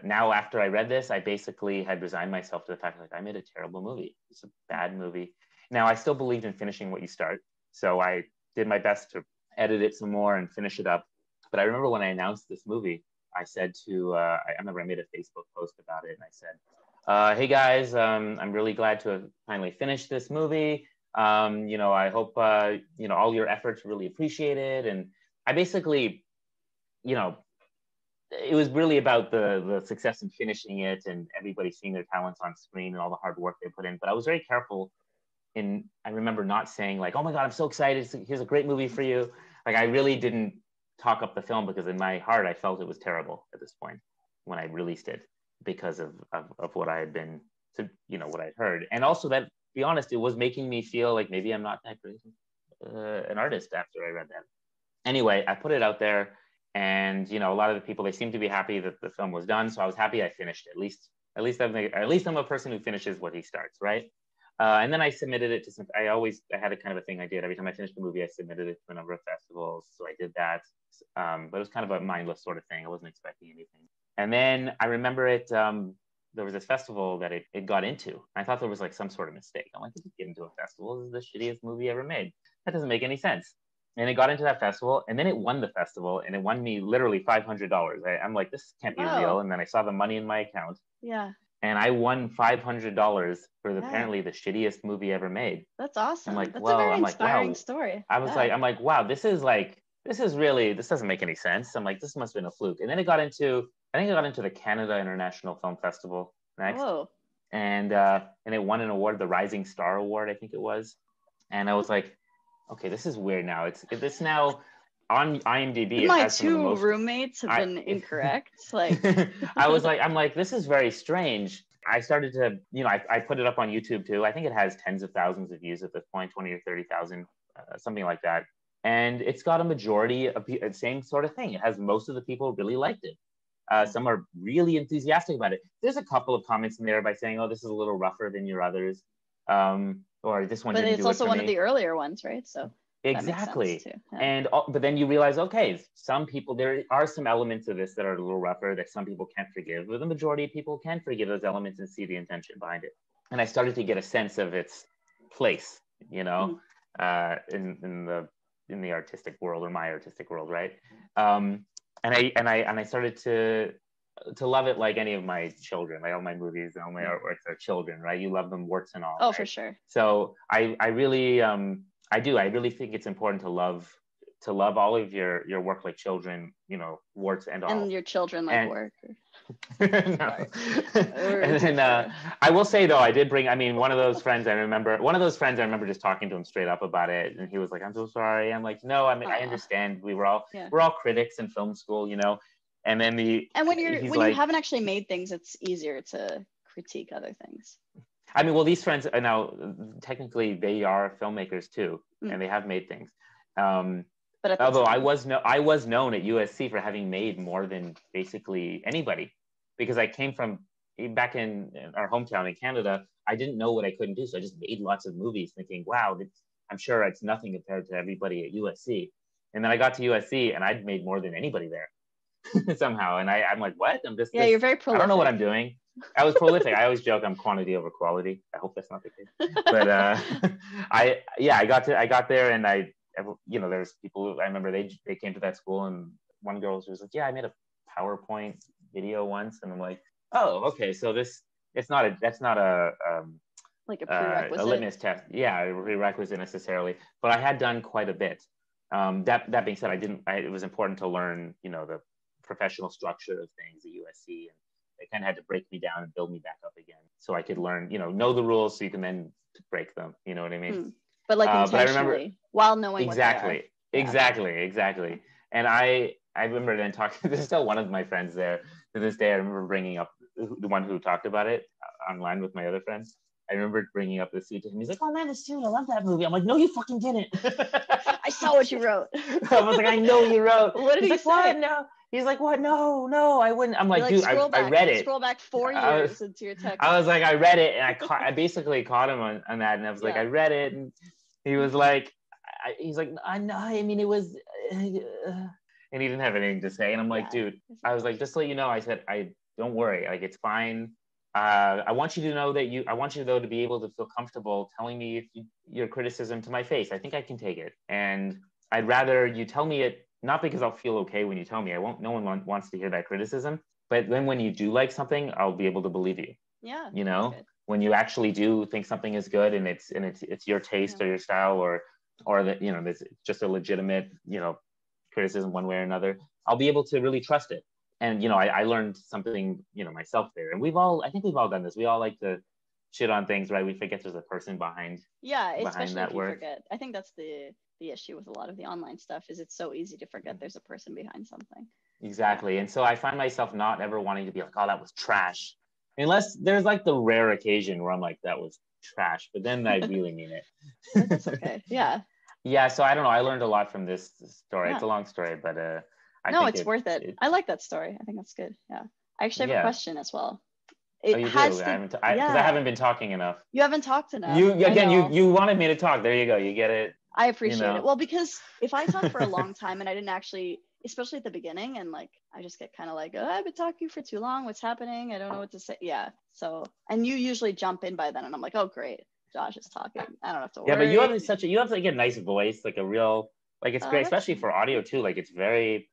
now after I read this, I basically had resigned myself to the fact like I made a terrible movie. It's a bad movie. Now I still believed in finishing what you start, so I did my best to edit it some more and finish it up. But I remember when I announced this movie, I said to I remember I made a Facebook post about it, and I said, "Hey guys, I'm really glad to have finally finished this movie. I hope all your efforts really appreciated." And I basically, it was really about the success in finishing it and everybody seeing their talents on screen and all the hard work they put in. But I was very careful I remember not saying like, "Oh my God, I'm so excited. Here's a great movie for you." Like I really didn't talk up the film because in my heart, I felt it was terrible at this point when I released it because of what I had been what I'd heard. And also that, to be honest, it was making me feel like maybe I'm not that great an artist after I read that. Anyway, I put it out there, and a lot of the people, they seemed to be happy that the film was done. So I was happy I finished it. At least I'm a person who finishes what he starts, right? And then I submitted it to I had a kind of a thing I did every time I finished the movie. I submitted it to a number of festivals, so I did that. But it was kind of a mindless sort of thing. I wasn't expecting anything. And then I remember it. There was this festival that it got into. I thought there was like some sort of mistake. I'm like, "Did it get into a festival? This is the shittiest movie ever made. That doesn't make any sense." And it got into that festival, and then it won the festival, and it won me literally $500. I'm like, this can't be real. And then I saw the money in my account. Yeah. And I won $500 for apparently the shittiest movie ever made. That's awesome. I'm like, That's well, a very I'm like, inspiring wow. story. I'm like, wow, this doesn't make any sense. I'm like, this must have been a fluke. And then I think it got into the Canada International Film Festival next. Whoa. And it won an award, the Rising Star Award, I think it was. And I was like, okay, this is weird now. It's now on IMDb. My two roommates have been incorrect. Like I'm like, this is very strange. I started to, I put it up on YouTube too. I think it has tens of thousands of views at this point, 20 or 30,000, something like that. And it's got a majority of the same sort of thing. It has most of the people really liked it. Some are really enthusiastic about it. There's a couple of comments in there by saying, "Oh, this is a little rougher than your others," or "This one didn't do it for me." But it's also one of the earlier ones, right? So exactly. That makes sense too. Yeah. And but then you realize, okay, some people, there are some elements of this that are a little rougher that some people can't forgive, but the majority of people can forgive those elements and see the intention behind it. And I started to get a sense of its place, in the artistic world, or my artistic world, right? And I started to love it like any of my children. Like all my movies and all my artworks are children, right? You love them warts and all. Oh, right? for sure. So I really I really think it's important to love to love all of your work like children, you know, warts and all. And your children like work. No. And then I will say though, I did bring, I mean, one of those friends I remember just talking to him straight up about it, and he was like, I'm so sorry. I'm like, no, I mean, I understand. We're all critics in film school, you know. And then when you haven't actually made things, it's easier to critique other things. I mean, well, these friends are now technically they are filmmakers too, and they have made things. But although I was known at USC for having made more than basically anybody, because I came from back in our hometown in Canada. I didn't know what I couldn't do, so I just made lots of movies, thinking, wow, I'm sure it's nothing compared to everybody at USC. And then I got to USC, and I'd made more than anybody there somehow. And I'm like, what? You're very prolific. I don't know what I'm doing. I was prolific. I always joke I'm quantity over quality. I hope that's not the case. But I got there, and there's people. I remember they came to that school, and one girl was like, yeah, I made a PowerPoint video once, and I'm like, oh, okay, so that's not a like a prerequisite, a litmus test, a prerequisite necessarily, but I had done quite a bit. That being said, it was important to learn, you know, the professional structure of things at USC, and they kind of had to break me down and build me back up again, so I could learn, you know the rules, so you can then break them. You know what I mean? But like intentionally, while knowing exactly. And I remember then talking. There's still one of my friends there to this day. I remember bringing up the one who talked about it online with my other friends. I remember bringing up the suit to him. He's like, "Oh man, it's Tune. I love that movie." I'm like, "No, you fucking didn't." I saw what you wrote. I was like, "I know you wrote." What did he say? What? No. He's like, "What? No, I wouldn't." I'm like, "Dude, I read it." Scroll back 4 years into your text. I was like, "I read it," and I basically caught him on that, and I was like, "I read it," and he was like, he's like, "I know. I mean, it was," and he didn't have anything to say. And I'm like, "Dude," I was like, "Just to let you know," I said, don't worry, like it's fine. I want you to know that I want you though to be able to feel comfortable telling me your criticism to my face. I think I can take it, and I'd rather you tell me it, not because I'll feel okay when you tell me. No one wants to hear that criticism, but then when you do like something, I'll be able to believe you. Yeah. You know, when you actually do think something is good, and it's your taste or your style, or that, you know, it's just a legitimate, you know, criticism one way or another, I'll be able to really trust it. And, you know, I learned something, you know, myself there. And I think we've all done this. We all like to shit on things, right? We forget there's a person behind. Yeah, especially if you forget. I think that's the issue with a lot of the online stuff, is it's so easy to forget there's a person behind something. Exactly. And so I find myself not ever wanting to be like, oh, that was trash. Unless there's like the rare occasion where I'm like, that was trash, but then I really mean it. That's okay. Yeah. Yeah. So I don't know. I learned a lot from this story. Yeah. It's a long story, but I think it's worth it. I like that story. I think that's good. Yeah. I actually have a question as well. You do? Because I haven't been talking enough. You haven't talked enough. You wanted me to talk. There you go. You get it. I appreciate it. Well, because if I talk for a long time and I didn't actually, especially at the beginning, and like I just get kind of like, oh, I've been talking for too long. What's happening? I don't know what to say. Yeah. So, and you usually jump in by then, and I'm like, oh, great, Josh is talking. I don't have to worry. Yeah, but you have like a nice voice, like a real, like it's great, especially for audio too. Like it's very,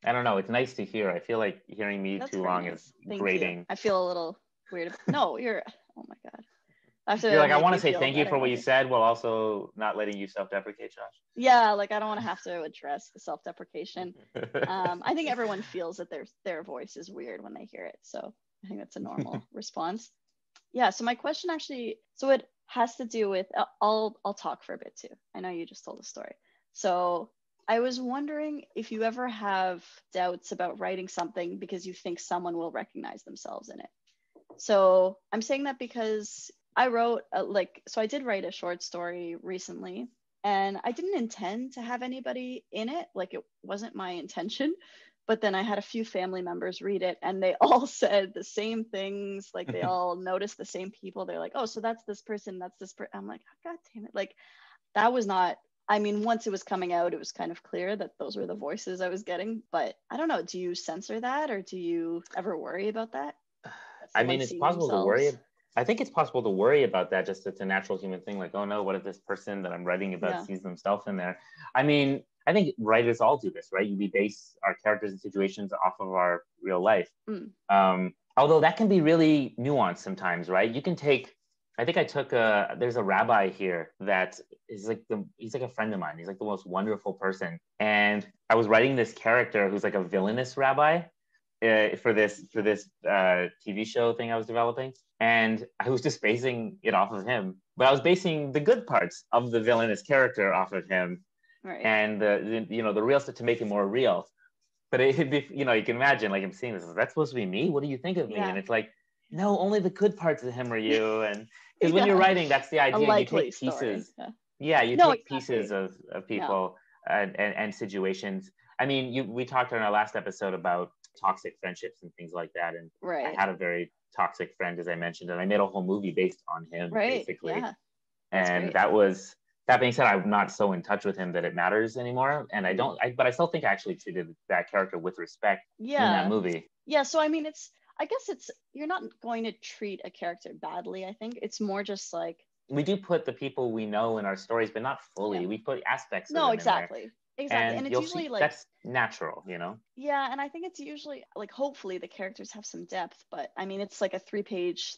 I don't know, it's nice to hear. I feel like hearing me too long is grating. You. I feel a little weird. No, you're. Oh my god. You're like, I want to say thank you for what you said, while also not letting you self-deprecate, Josh. Yeah, like I don't want to have to address the self-deprecation. I think everyone feels that their voice is weird when they hear it, so I think that's a normal response. Yeah. So my question actually, so it has to do with. I'll talk for a bit too. I know you just told a story, so I was wondering if you ever have doubts about writing something because you think someone will recognize themselves in it. So I'm saying that because I wrote I did write a short story recently, and I didn't intend to have anybody in it. Like it wasn't my intention, but then I had a few family members read it, and they all said the same things. Like they all noticed the same people. They're like, oh, so that's this person, that's this person. I'm like, oh, God damn it. Like that was not, I mean, once it was coming out, it was kind of clear that those were the voices I was getting, but I don't know. Do you censor that, or do you ever worry about that? I mean, it's possible to worry. I think it's possible to worry about that. Just it's a natural human thing. Like, oh no, what if this person that I'm writing about sees themselves in there? I mean, I think writers all do this, right? We base our characters and situations off of our real life. Although that can be really nuanced sometimes, right? You can take I think I took there's a rabbi here that is like he's like a friend of mine. He's like the most wonderful person. And I was writing this character who's like a villainous rabbi for this TV show thing I was developing. And I was just basing it off of him, but I was basing the good parts of the villainous character off of him, Right. and the real stuff to make it more real. But it'd be, you can imagine, like, I'm seeing this, that's supposed to be me? What do you think of me? Yeah. And it's like, no, only the good parts of him are you. And because when Yeah. you're writing, that's the A idea. You likely take story. pieces. Yeah. Yeah, you No, take exactly. pieces of Yeah. people and situations. I mean, we talked in our last episode about toxic friendships and things like that. And I Right. had a very toxic friend, as I mentioned, and I made a whole movie based on him, Right. basically. Yeah. That's And great. that being said, I'm not so in touch with him that it matters anymore. And but I still think I actually treated that character with respect in that Yeah. movie. Yeah. So, I mean, I guess you're not going to treat a character badly. I think it's more just like, We do put the people we know in our stories, but not fully. yeah. We put aspects of No, them in there. exactly. Exactly. And And it's you'll usually see like, that's natural, yeah. And I think it's usually like, hopefully the characters have some depth, but I mean, it's like a 3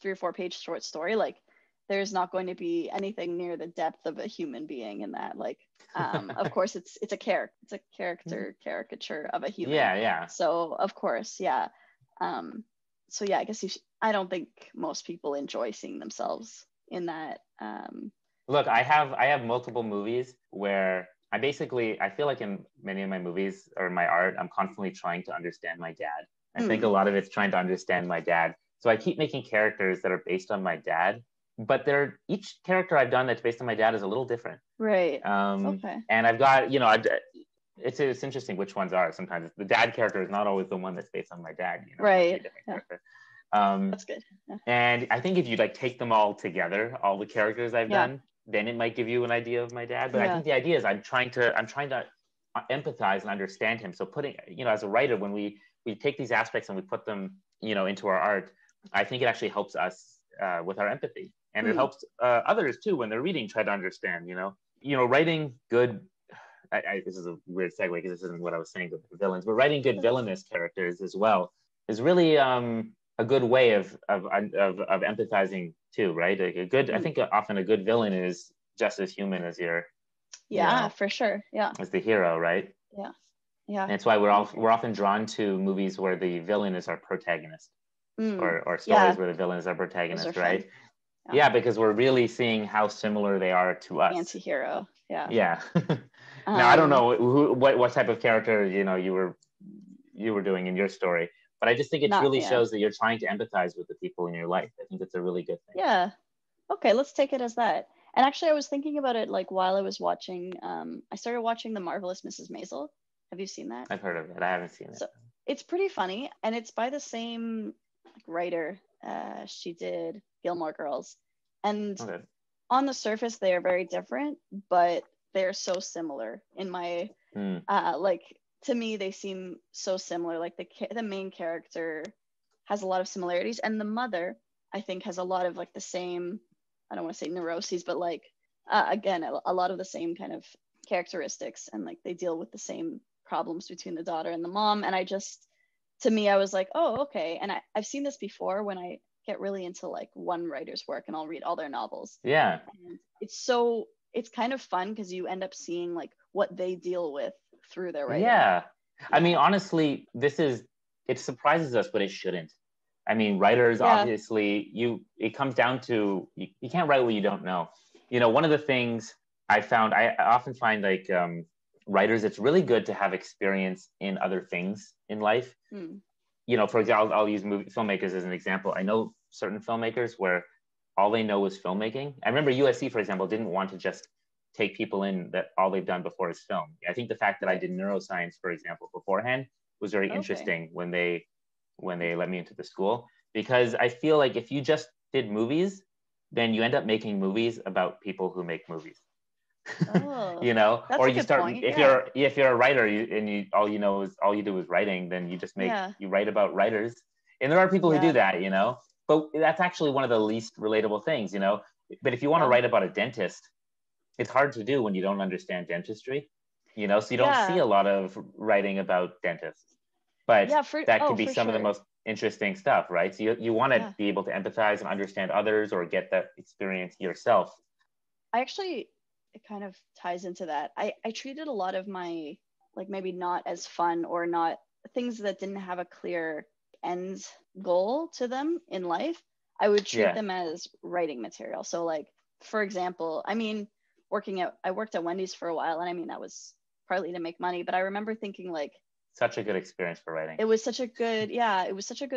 or 4 page short story. Like, there's not going to be anything near the depth of a human being in that. Like, of course it's a character caricature of a human. Yeah. So of course, yeah. So yeah, I guess I don't think most people enjoy seeing themselves in that. Look, I have multiple movies where I feel like in many of my movies or my art, I'm constantly trying to understand my dad. I think a lot of it's trying to understand my dad. So I keep making characters that are based on my dad, but each character I've done that's based on my dad is a little different. Right. Okay. And I've got, it's interesting which ones are. Sometimes the dad character is not always the one that's based on my dad. Right. Yeah. Character. That's good. Yeah. And I think if you like take them all together, all the characters I've done, then it might give you an idea of my dad. But I think the idea is I'm trying to empathize and understand him. So putting, as a writer, when we take these aspects and we put them, into our art, I think it actually helps us with our empathy, and it helps others too when they're reading, try to understand. Writing good. This is a weird segue because this isn't what I was saying with the villains, but writing good villainous characters as well is really a good way of empathizing too, right? I think often a good villain is just as human as for sure. Yeah. As the hero, right? Yeah. And it's why we're often drawn to movies where the villain is our protagonist, or stories where the villain is our protagonist, right? Yeah, because we're really seeing how similar they are to us. Anti-hero. Yeah. Yeah. Now I don't know what type of character you were doing in your story, but I just think it really shows that you're trying to empathize with the people in your life. I think it's a really good thing. Yeah. Okay, let's take it as that. And actually, I was thinking about it like while I was watching. I started watching The Marvelous Mrs. Maisel. Have you seen that? I've heard of it. I haven't seen it. So it's pretty funny, and it's by the same writer. She did Gilmore Girls, and on the surface they are very different, but they're so similar in my like. To me, they seem so similar. Like the main character has a lot of similarities, and the mother, I think, has a lot of like the same, I don't want to say neuroses, but like again, a lot of the same kind of characteristics, and like they deal with the same problems between the daughter and the mom. And to me, I was like, oh, okay. And I've seen this before when I get really into like one writer's work and I'll read all their novels. Yeah. And it's kind of fun because you end up seeing like what they deal with through their writing. Yeah. I mean, honestly, it surprises us, but it shouldn't. I mean, writers, obviously, it comes down to, you can't write what you don't know. One of the things I often find like writers, it's really good to have experience in other things in life. For example, I'll use filmmakers as an example. I know certain filmmakers where all they know is filmmaking. I remember USC, for example, didn't want to just take people in that all they've done before is film. I think the fact that I did neuroscience, for example, beforehand was very interesting when they let me into the school, because I feel like if you just did movies, then you end up making movies about people who make movies. Or you start if you're a writer and all you do is writing, then you just you write about writers, and there are people who do that, but that's actually one of the least relatable things, but if you want to write about a dentist, it's hard to do when you don't understand dentistry, so you don't see a lot of writing about dentists, but that could be some of the most interesting stuff, right? So you want to Yeah. be able to empathize and understand others or get that experience yourself. I actually, it kind of ties into that. I treated a lot of my, like, maybe not as fun or not things that didn't have a clear end goal to them in life. I would treat them as writing material. So, like, for example, I mean, I worked at Wendy's for a while, and I mean, that was partly to make money, but I remember thinking, like, such a good experience for writing. It was such a good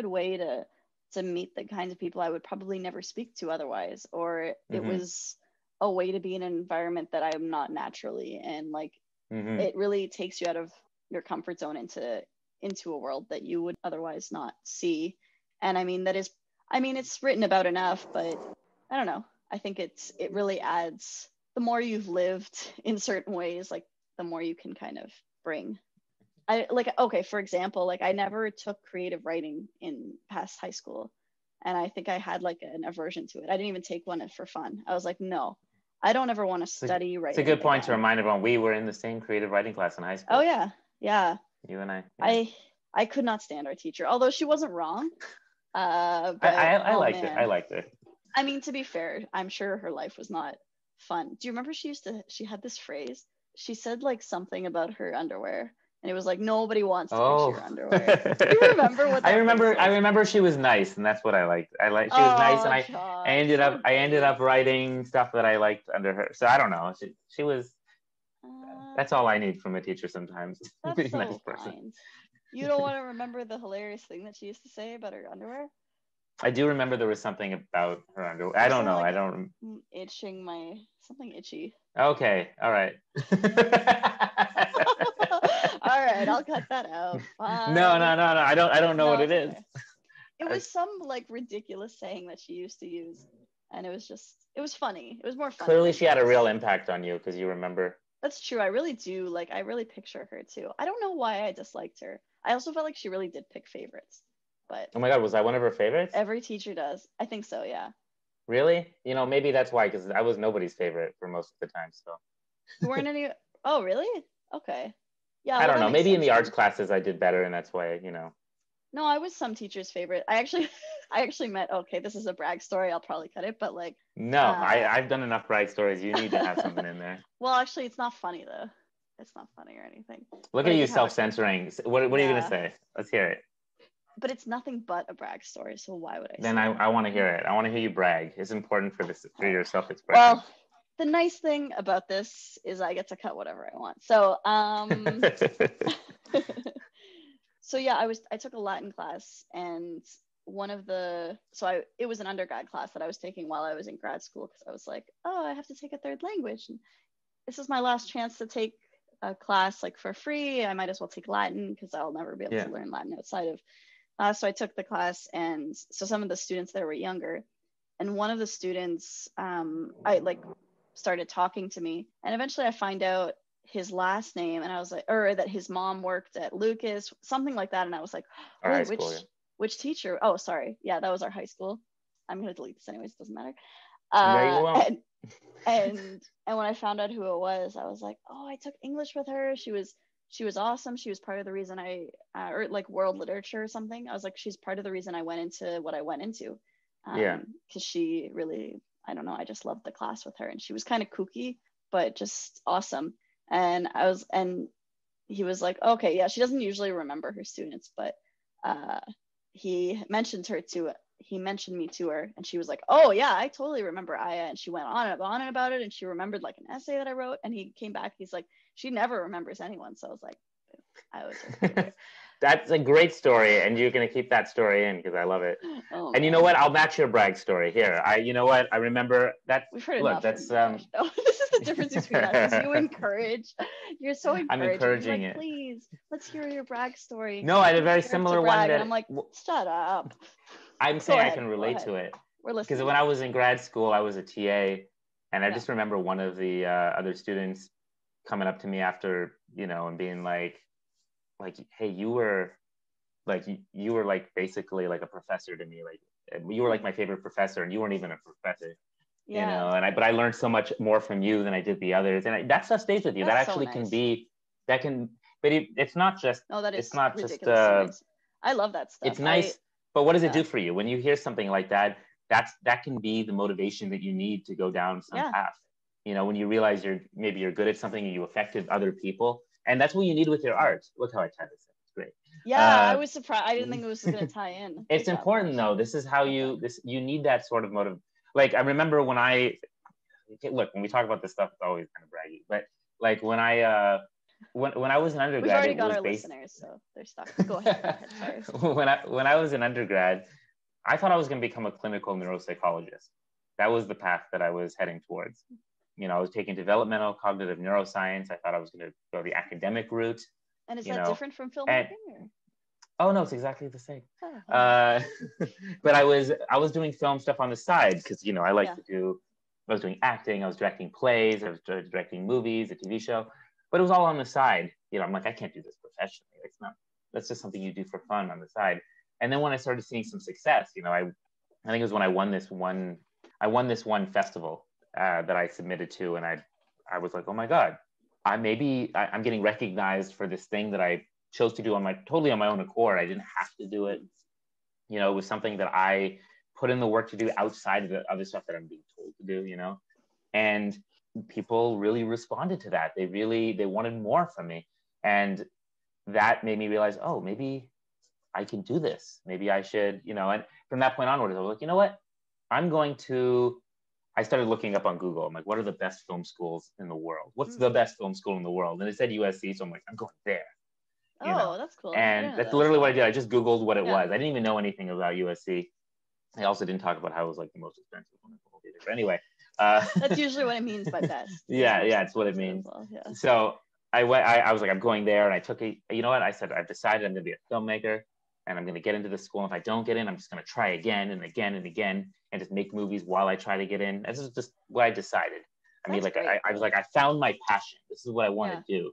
way to meet the kinds of people I would probably never speak to otherwise, or it was a way to be in an environment that I'm not naturally, and like it really takes you out of your comfort zone into a world that you would otherwise not see. And I mean, it's written about enough, but I don't know. I think it really adds, the more you've lived in certain ways, like the more you can kind of bring. For example, like I never took creative writing in past high school. And I think I had like an aversion to it. I didn't even take one for fun. I was like, no, I don't ever want to study writing. It's a good point to remind everyone. We were in the same creative writing class in high school. Oh yeah. Yeah. You and I. Yeah. I could not stand our teacher, although she wasn't wrong. But I liked it. I liked it. I mean, to be fair, I'm sure her life was not fun. Do you remember she had this phrase? She said like something about her underwear. And it was like, nobody wants to fix your underwear. Do you remember what that I remember she was nice, and that's what I liked. She was nice, and I ended up writing stuff that I liked under her. So I don't know. She was. That's all I need from a teacher sometimes. That's so nice kind. You don't want to remember the hilarious thing that she used to say about her underwear? I do remember there was something about her underwear. I don't know. Like I don't. Something itchy. Okay. All right. All right, I'll cut that out. Fine. No. I don't know what it is. It was some like ridiculous saying that she used to use, and it was funny. It was more funny. Clearly, she had a real impact on you because you remember. That's true. I really do. Like, I really picture her too. I don't know why I disliked her. I also felt like she really did pick favorites. But oh my God, was I one of her favorites? Every teacher does. I think so. Yeah. Really? Maybe that's why, because I was nobody's favorite for most of the time. So. You weren't any. Oh, really? Okay. Yeah. I don't know. Maybe in the arts classes I did better, and that's why, No, I was some teacher's favorite. I actually met. Okay, this is a brag story. I'll probably cut it, but like. No, I've done enough brag stories. You need to have something in there. Well, actually, it's not funny though. It's not funny or anything. Look at you self-censoring. What are you gonna say? Let's hear it. But it's nothing but a brag story, so why would I? Then I want to hear it. I want to hear you brag. It's important for your self-expression. Well, the nice thing about this is I get to cut whatever I want. So so yeah, I took a Latin class, and it was an undergrad class that I was taking while I was in grad school, because I was like, oh, I have to take a third language, and this is my last chance to take a class like for free. I might as well take Latin because I'll never be able to learn Latin outside of. So I took the class, and so some of the students there were younger, and one of the students, I like started talking to me, and eventually I find out his last name, and I was like, or that his mom worked at Lucas, something like that, and I was like, oh, which teacher? Oh, sorry, yeah, that was our high school. I'm gonna delete this anyways, it doesn't matter. And when I found out who it was, I was like, oh, I took English with her. She was awesome. She was part of the reason or like world literature or something. I was like, she's part of the reason I went into what I went into. Because she really, I don't know, I just loved the class with her, and she was kind of kooky, but just awesome. And he was like, okay, yeah, she doesn't usually remember her students, but he mentioned me to her, and she was like, oh yeah, I totally remember Aya. And she went on and about it, and she remembered like an essay that I wrote, and he came back, he's like, she never remembers anyone. So I was like, that's a great story, and you're going to keep that story in because I love it. Oh, and you know what, I'll match your brag story here. You know what, I remember that. We've heard enough. That's no, this is the difference between us. You're so encouraging. I'm encouraging it. Please, let's hear your brag story. No, I had a very similar one and I'm like, shut up. I'm saying I can relate to it. We're listening. Because when I was in grad school, I was a TA, and I just remember one of the other students coming up to me after, and being like, hey, you were like basically like a professor to me. Like, you were like my favorite professor, and you weren't even a professor. But I learned so much more from you than I did the others. And that stuff stays with you. That actually can be, but it's not just, no, that is it's not ridiculous. just, I love that stuff. It's nice. But what does it do for you when you hear something like that? That can be the motivation that you need to go down some path. You know, when you realize maybe you're good at something and you affected other people, and that's what you need with your art. Look how I tied this in. It's great. Yeah, I was surprised. I didn't think it was going to tie in. It's important though. This is how you need that sort of motive. Like I remember when when we talk about this stuff, it's always kind of braggy. But like when I was an undergrad, we've already got our listeners, so they're stuck. Go ahead. Sorry. when I was an undergrad, I thought I was going to become a clinical neuropsychologist. That was the path that I was heading towards. You know, I was taking developmental cognitive neuroscience. I thought I was going to go the academic route. And is that different from filmmaking? Oh no, it's exactly the same. But I was doing film stuff on the side because I was doing acting, I was directing plays, I was directing movies, a TV show, but it was all on the side. I'm like, I can't do this professionally. That's just something you do for fun on the side. And then when I started seeing some success, I think it was when I won this one festival that I submitted to, and I was like, oh my God, I'm getting recognized for this thing that I chose to do totally on my own accord. I didn't have to do it. It was something that I put in the work to do outside of the other stuff that I'm being told to do, and people really responded to that. They wanted more from me. And that made me realize, oh, maybe I can do this. Maybe I should, and from that point onwards, I was like, you know what? I started looking up on Google. I'm like, what are the best film schools in the world? What's the best film school in the world? And it said USC. So I'm like, I'm going there. That's cool. And that's literally what I did. I just Googled what it was. I didn't even know anything about USC. I also didn't talk about how it was like the most expensive one in the world either. But anyway. That's usually what it means by best. Yeah, it's what it means. Well. Yeah. So I was like, I'm going there. And I took you know what? I said, I've decided I'm going to be a filmmaker and I'm going to get into the school. And if I don't get in, I'm just going to try again and again and again and just make movies while I try to get in. This is just what I decided. I mean, I was like, I found my passion. This is what I want to do.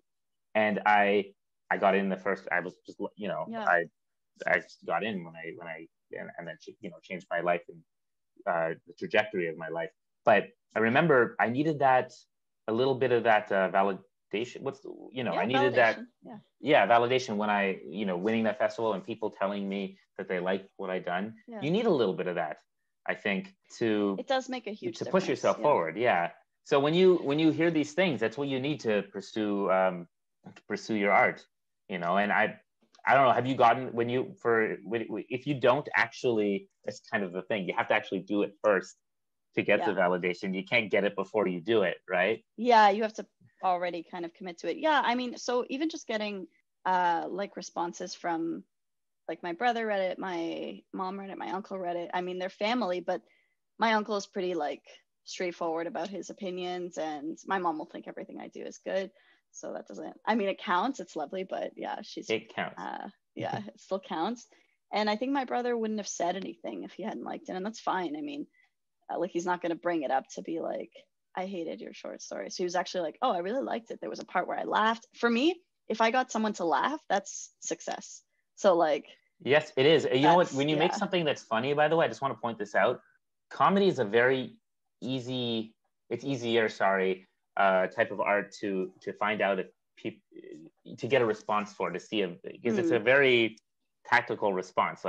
And I got in the first, I was just, I just got in when I and then, changed my life and the trajectory of my life. But I remember I needed a little bit of that validation. I needed that. Yeah, validation when I, winning that festival and people telling me that they liked what I done. Yeah. You need a little bit of that, I think, it does make a huge difference. Push yourself forward. Yeah. So when you hear these things, that's what you need to pursue your art, and I don't know, have you gotten if you don't actually, that's kind of the thing, you have to actually do it first to get the validation. You can't get it before you do it, right? Yeah, you have to already kind of commit to it. Yeah, I mean, so even just getting responses from my brother read it, my mom read it, my uncle read it. I mean, they're family, but my uncle is pretty straightforward about his opinions, and my mom will think everything I do is good. So that doesn't, I mean, it counts. It's lovely, but yeah, it counts. Yeah, it still counts. And I think my brother wouldn't have said anything if he hadn't liked it. And that's fine. I mean, he's not going to bring it up to be like, I hated your short story. So he was actually like, oh, I really liked it. There was a part where I laughed. For me, if I got someone to laugh, that's success. So yes, it is. You know what, when you make something that's funny, by the way, I just want to point this out. Comedy is a very easier type of art to find out if people, to get a response for, to see because it's a very tactical response.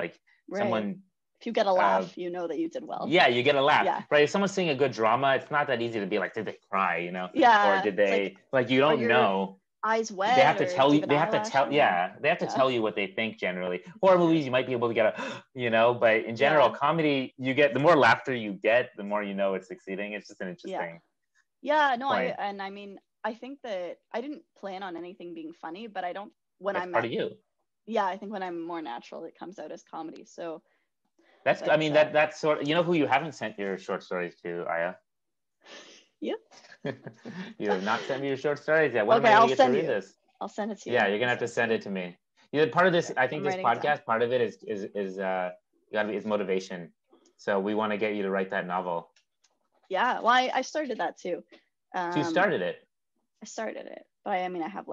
Someone, if you get a laugh, you know that you did well. Yeah, you get a laugh, right? If someone's saying a good drama, it's not that easy to be like, did they cry, Yeah. Or did they, you don't know. Eyes wet. They have to tell you. They have to tell. Yeah, they have to tell you what they think. Generally, horror movies, you might be able to get but in general, comedy, you get, the more laughter you get, the more it's succeeding. It's just an interesting. Yeah, no, I mean, I think that I didn't plan on anything being funny, but I don't, That's part of you. Yeah, I think when I'm more natural, it comes out as comedy. So that's, I mean, that's sort of, who you haven't sent your short stories to, Aya? Yep. You have not sent me your short stories yet. When am I going to get to read this? I'll send it to you. Yeah, you're going to have to send it to me. Part of this, I think this podcast, part of it is motivation. So we want to get you to write that novel. Yeah, well, I started that too. So you started it? I started it, but I mean, I have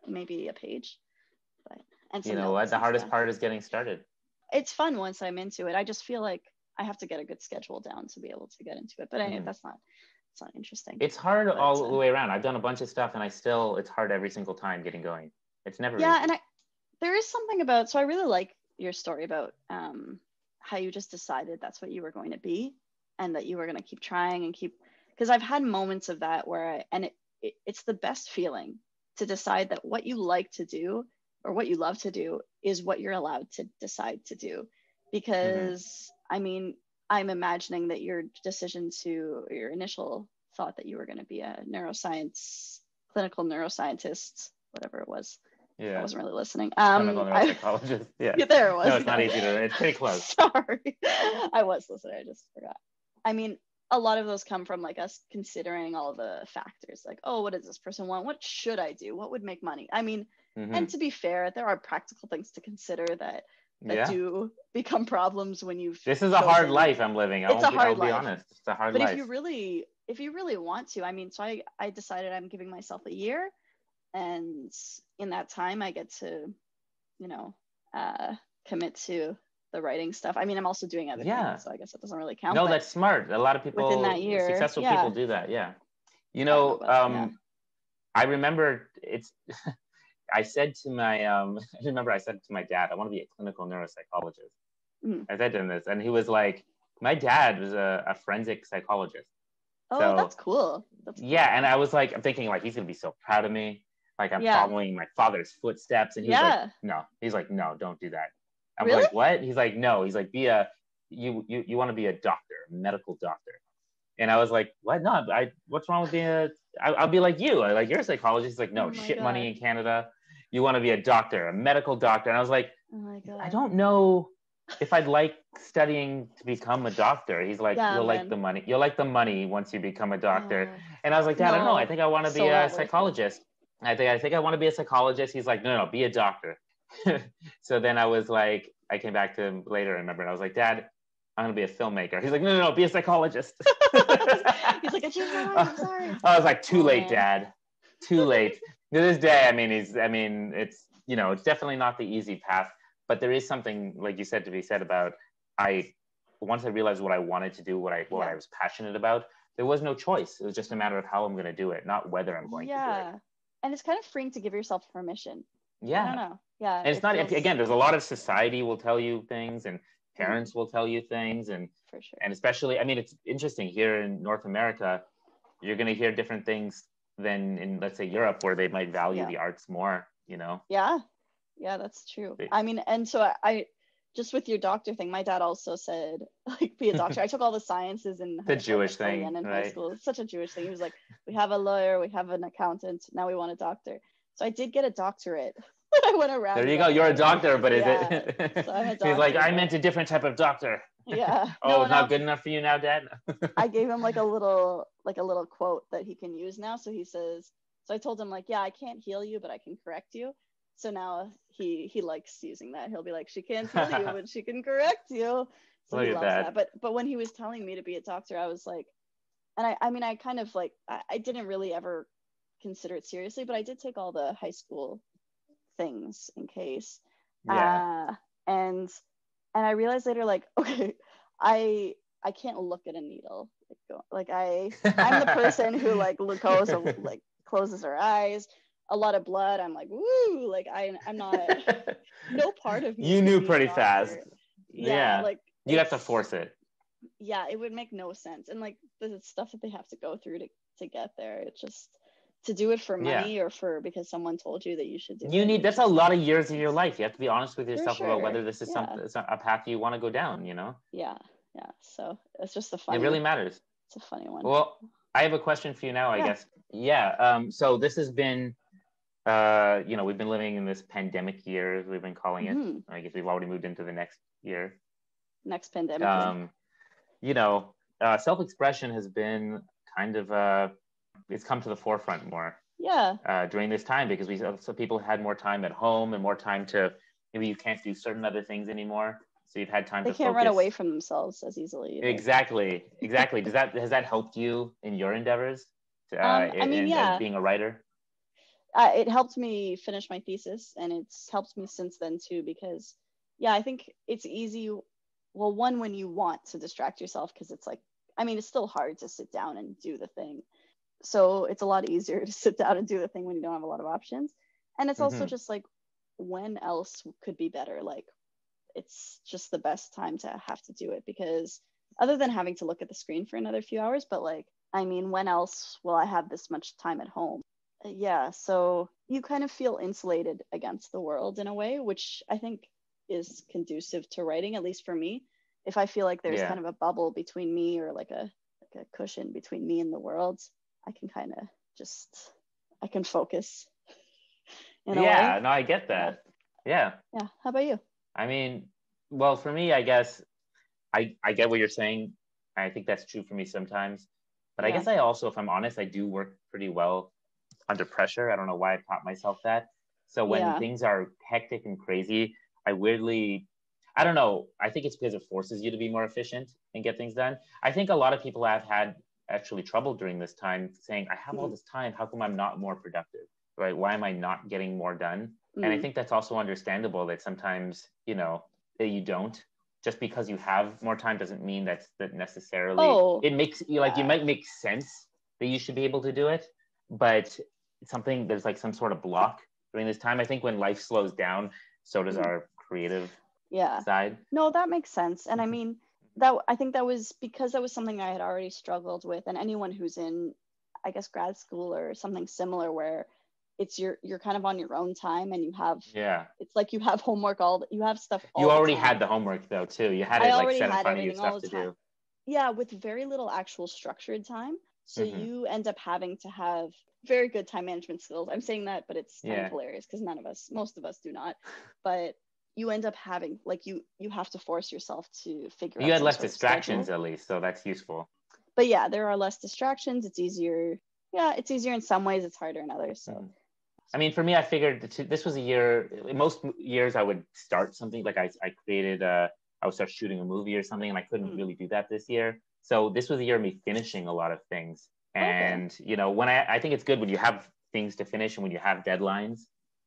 maybe a page. And you know what? The hardest part is getting started. It's fun once I'm into it. I just feel like I have to get a good schedule down to be able to get into it. But anyway, it's not interesting. It's hard all the way around. I've done a bunch of stuff, and it's hard every single time getting going. It's never easy. And there is something about, so I really like your story about how you just decided that's what you were going to be, and that you were going to keep trying and keep, because I've had moments of that where it's the best feeling to decide that what you like to do or what you love to do is what you're allowed to decide to do. Because I mean, I'm imagining that your decision to, your initial thought that you were going to be a clinical neuroscientist, whatever it was. I wasn't really listening. Clinical neuropsychologist. Yeah. There it was. No, it's not easy to. It's pretty close. Sorry, I was listening. I just forgot. I mean, a lot of those come from like us considering all the factors, like, oh, what does this person want? What should I do? What would make money? I mean, and to be fair, there are practical things to consider that do become problems when you've. This is a hard life I'm living. I'll be honest. It's a hard life. But if you really want to, I mean, so I decided I'm giving myself a year, and in that time I get to, you know, commit to the writing stuff. I mean, I'm also doing other things, so I guess that doesn't really count. No, that's smart. A lot of people within that year, successful people do that. Yeah. You know, I remember I said to my I said to my dad, I want to be a clinical neuropsychologist. I said to him this, and he was like, my dad was a forensic psychologist. Oh, so, that's cool. Yeah, and I was like, I'm thinking like he's gonna be so proud of me. Like I'm following my father's footsteps, and he's like, no. He's like, no, don't do that. I'm like, what? He's like, no. He's like, you want to be a doctor, a medical doctor. And I was like, what? No, what's wrong with being I'll be like you. Like, you're a psychologist. He's like, no, shit money in Canada. You want to be a doctor, a medical doctor. And I was like, oh my God. I don't know if I'd like studying to become a doctor. He's like, you'll like the money. You'll like the money once you become a doctor. And I was like, Dad, I don't know. I think I want to be a psychologist. I think I want to be a psychologist. He's like, no, be a doctor. So then I was like, I came back to him later, I remember, and I was like, Dad, I'm gonna be a filmmaker. He's like, no, be a psychologist. He's like, I'm sorry. I was like, too late, Dad. Too late. To this day, I mean, it's, you know, it's definitely not the easy path, but there is something, like you said, to be said about, once I realized what I wanted to do, what I was passionate about, there was no choice. It was just a matter of how I'm going to do it, not whether I'm going to do it. And it's kind of freeing to give yourself permission. Yeah. I don't know. Yeah. And it's not, again, there's a lot of society will tell you things, and parents will tell you things. And, for sure. And especially, I mean, it's interesting here in North America, you're going to hear different things than in, let's say, Europe, where they might value the arts more, you know? Yeah. Yeah, that's true. I mean, and so I just with your doctor thing, my dad also said, like, be a doctor. I took all the sciences in the Jewish thing, and in right? high school. It's such a Jewish thing. He was like, we have a lawyer, we have an accountant, now we want a doctor. So I did get a doctorate. I went around. There you go. You're a doctor, but is it? So I'm a doctor. He's like, I meant a different type of doctor. Yeah. It's not good enough for you now, Dad? I gave him like a little quote that he can use now. So he says, so I told him like, yeah, I can't heal you, but I can correct you. So now he likes using that. He'll be like, she can't heal you, but she can correct you. So he loves that. But when he was telling me to be a doctor, I was like, and I mean, I kind of like, I didn't really ever consider it seriously, but I did take all the high school things in case. And I realized later, like, okay, I can't look at a needle. Like I'm the person who like goes or like closes her eyes. A lot of blood, I'm like, woo, like I'm not, no part of me. You knew pretty fast. Yeah. Like you'd have to force it. Yeah, it would make no sense. And like the stuff that they have to go through to get there, it's just to do it for money or because someone told you that you should do it. That's a lot of years of your life. You have to be honest with yourself about whether this is something, a path you want to go down, you know? Yeah. So it's just a funny. It really matters. It's a funny one. Well, I have a question for you now, I guess. Yeah. So this has been, you know, we've been living in this pandemic year, as we've been calling it. I guess we've already moved into the next year. Next pandemic. You know, self-expression has been kind of, it's come to the forefront more. Yeah. During this time, because so people had more time at home and more time to, maybe you can't do certain other things anymore. So you've had time to focus. They can't run away from themselves as easily either. Exactly. Has that helped you in your endeavors? Being a writer? It helped me finish my thesis, and it's helped me since then too, because I think it's easy. Well, one, when you want to distract yourself, because it's like, I mean, it's still hard to sit down and do the thing. So it's a lot easier to sit down and do the thing when you don't have a lot of options. And it's also just like, when else could be better? Like, it's just the best time to have to do it, because other than having to look at the screen for another few hours, but like, I mean, when else will I have this much time at home? Yeah, so you kind of feel insulated against the world in a way, which I think is conducive to writing, at least for me. If I feel like there's Yeah. kind of a bubble between me, or like a cushion between me and the world, I can kind of just, I can focus in a way. Yeah, no, I get that. Yeah. Yeah. How about you? I mean, well, for me, I guess I get what you're saying. I think that's true for me sometimes. But I Yeah. guess I also, if I'm honest, I do work pretty well under pressure. I don't know why I taught myself that. So when Yeah. things are hectic and crazy, I don't know. I think it's because it forces you to be more efficient and get things done. I think a lot of people have had actually trouble during this time saying, I have all this time. How come I'm not more productive? Right? Why am I not getting more done? And I think that's also understandable that sometimes, that you don't. Just because you have more time doesn't mean that necessarily it makes you like, you might make sense that you should be able to do it, but there's like some sort of block during this time. I think when life slows down, so does our creative side. No, that makes sense. And I mean, I think that was because that was something I had already struggled with. And anyone who's in, I guess, grad school or something similar, where it's you're kind of on your own time, and you have, it's like you have homework, you have stuff all you the already time. had the homework though too. You had I it like already set in had front of you, everything all stuff the to time. do. Yeah, with very little actual structured time. So you end up having to have very good time management skills. I'm saying that, but it's kind of hilarious because most of us do not. But you end up having, like, you have to force yourself to figure out. You had some less sort of distractions schedule. at least, so that's useful. But yeah, there are less distractions. It's easier. Yeah, it's easier in some ways. It's harder in others. So. I mean, for me, I figured this was a year. Most years, I would start something like I would start shooting a movie or something, and I couldn't really do that this year. So this was a year of me finishing a lot of things. And when I think it's good when you have things to finish and when you have deadlines,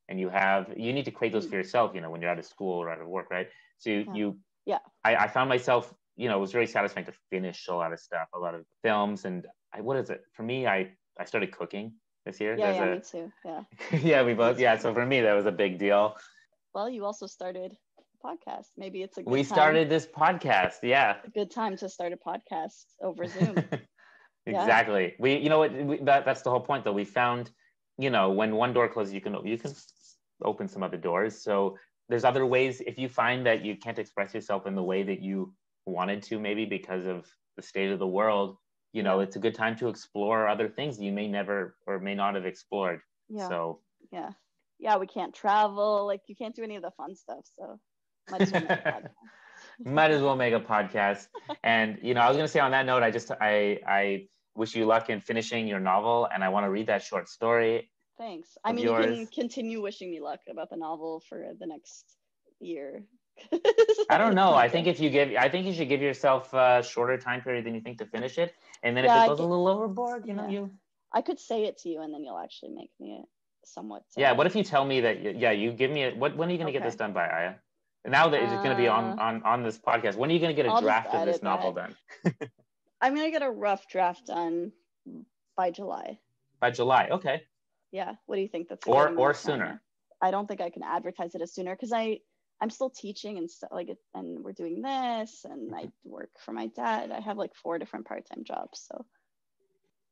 and you need to create those for yourself. When you're out of school or out of work, right? So I found myself, it was very satisfying to finish a lot of stuff, a lot of films, and what is it for me? I started cooking this year. Me too. Yeah. Yeah, we both. Yeah, so for me, that was a big deal. Well, you also started a podcast. Maybe it's a good time. We started this podcast. Yeah. A good time to start a podcast over Zoom. Exactly. That's the whole point, though. We found, when one door closes, you can open some other doors. So there's other ways. If you find that you can't express yourself in the way that you wanted to, maybe because of the state of the world, it's a good time to explore other things you may never or may not have explored. So we can't travel, like you can't do any of the fun stuff, so might as well make a podcast. Might as well make a podcast. And I was going to say, on that note, I wish you luck in finishing your novel, and I want to read that short story. Thanks. I mean, you can continue wishing me luck about the novel for the next year. I don't know. I think you should give yourself a shorter time period than you think to finish it, and then if it goes a little overboard, I could say it to you, and then you'll actually make me somewhat. Yeah. What if you tell me that? Yeah, you give me when are you going to get this done by, Aya? Now that it's going to be on this podcast, when are you going to get a draft of this novel done? I'm going to get a rough draft done by July. By July, okay. Yeah. What do you think? That's or sooner. I don't think I can advertise it as sooner because I'm still teaching and stuff like it, and we're doing this, and I work for my dad. I have like 4 different part-time jobs, so.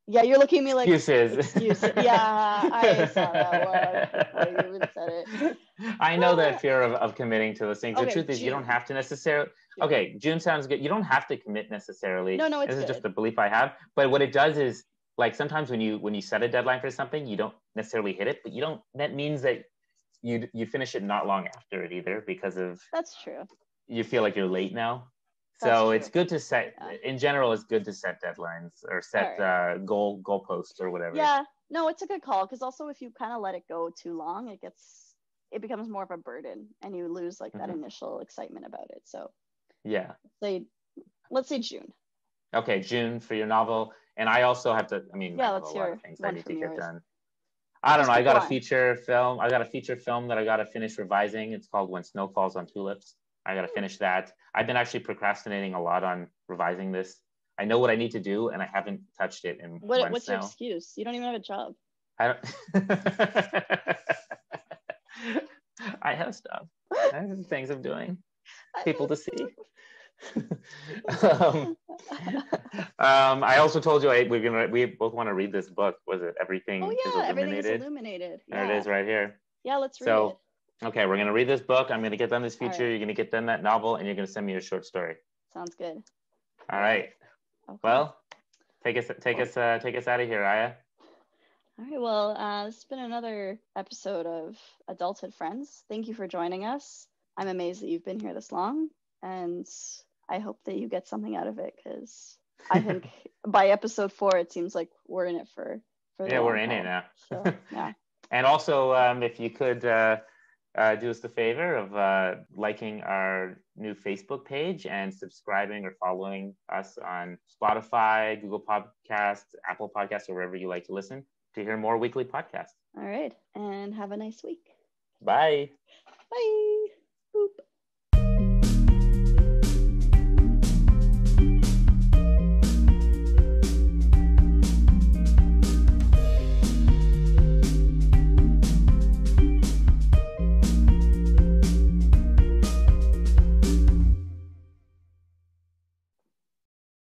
Yeah, you're looking at me like excuses. Yeah, I saw that one before you even said it. I know that fear of committing to those things. Okay, the truth is, you don't have to necessarily. Okay, June sounds good. You don't have to commit necessarily. No, it's this is good. just a belief I have. But what it does is, like, sometimes when you set a deadline for something, you don't necessarily hit it, but you don't. That means that you finish it not long after it either, because of. That's true. You feel like you're late now. So it's good to set, in general, it's good to set deadlines or set goalposts or whatever. Yeah, no, it's a good call, because also if you kind of let it go too long, it becomes more of a burden, and you lose like that initial excitement about it. So yeah, let's say June. Okay, June for your novel, and I also have to. I mean, let's hear a lot of things I need to get done. I don't know. I got a feature film. I got a feature film that I got to finish revising. It's called When Snow Falls on Tulips. I got to finish that. I've been actually procrastinating a lot on revising this. I know what I need to do, and I haven't touched it in months What's your excuse? You don't even have a job. I don't. I have stuff. I have things I'm doing. people to see. I also told you we both want to read this book. Was it Everything Oh is yeah, Illuminated? Everything is Illuminated. There Yeah. it is right here. Yeah, let's read it. Okay, we're gonna read this book. I'm gonna get done this feature. Right. You're gonna get done that novel, and you're gonna send me a short story. Sounds good. All right. Okay. Well, take us out of here, Aya. All right. Well, this has been another episode of Adulthood Friends. Thank you for joining us. I'm amazed that you've been here this long, and I hope that you get something out of it, because I think by episode 4, it seems like we're in it for the long we're in haul. it now. So, yeah. And also, if you could do us the favor of liking our new Facebook page and subscribing or following us on Spotify, Google Podcasts, Apple Podcasts, or wherever you like to listen to hear more weekly podcasts. All right. And have a nice week. Bye. Bye.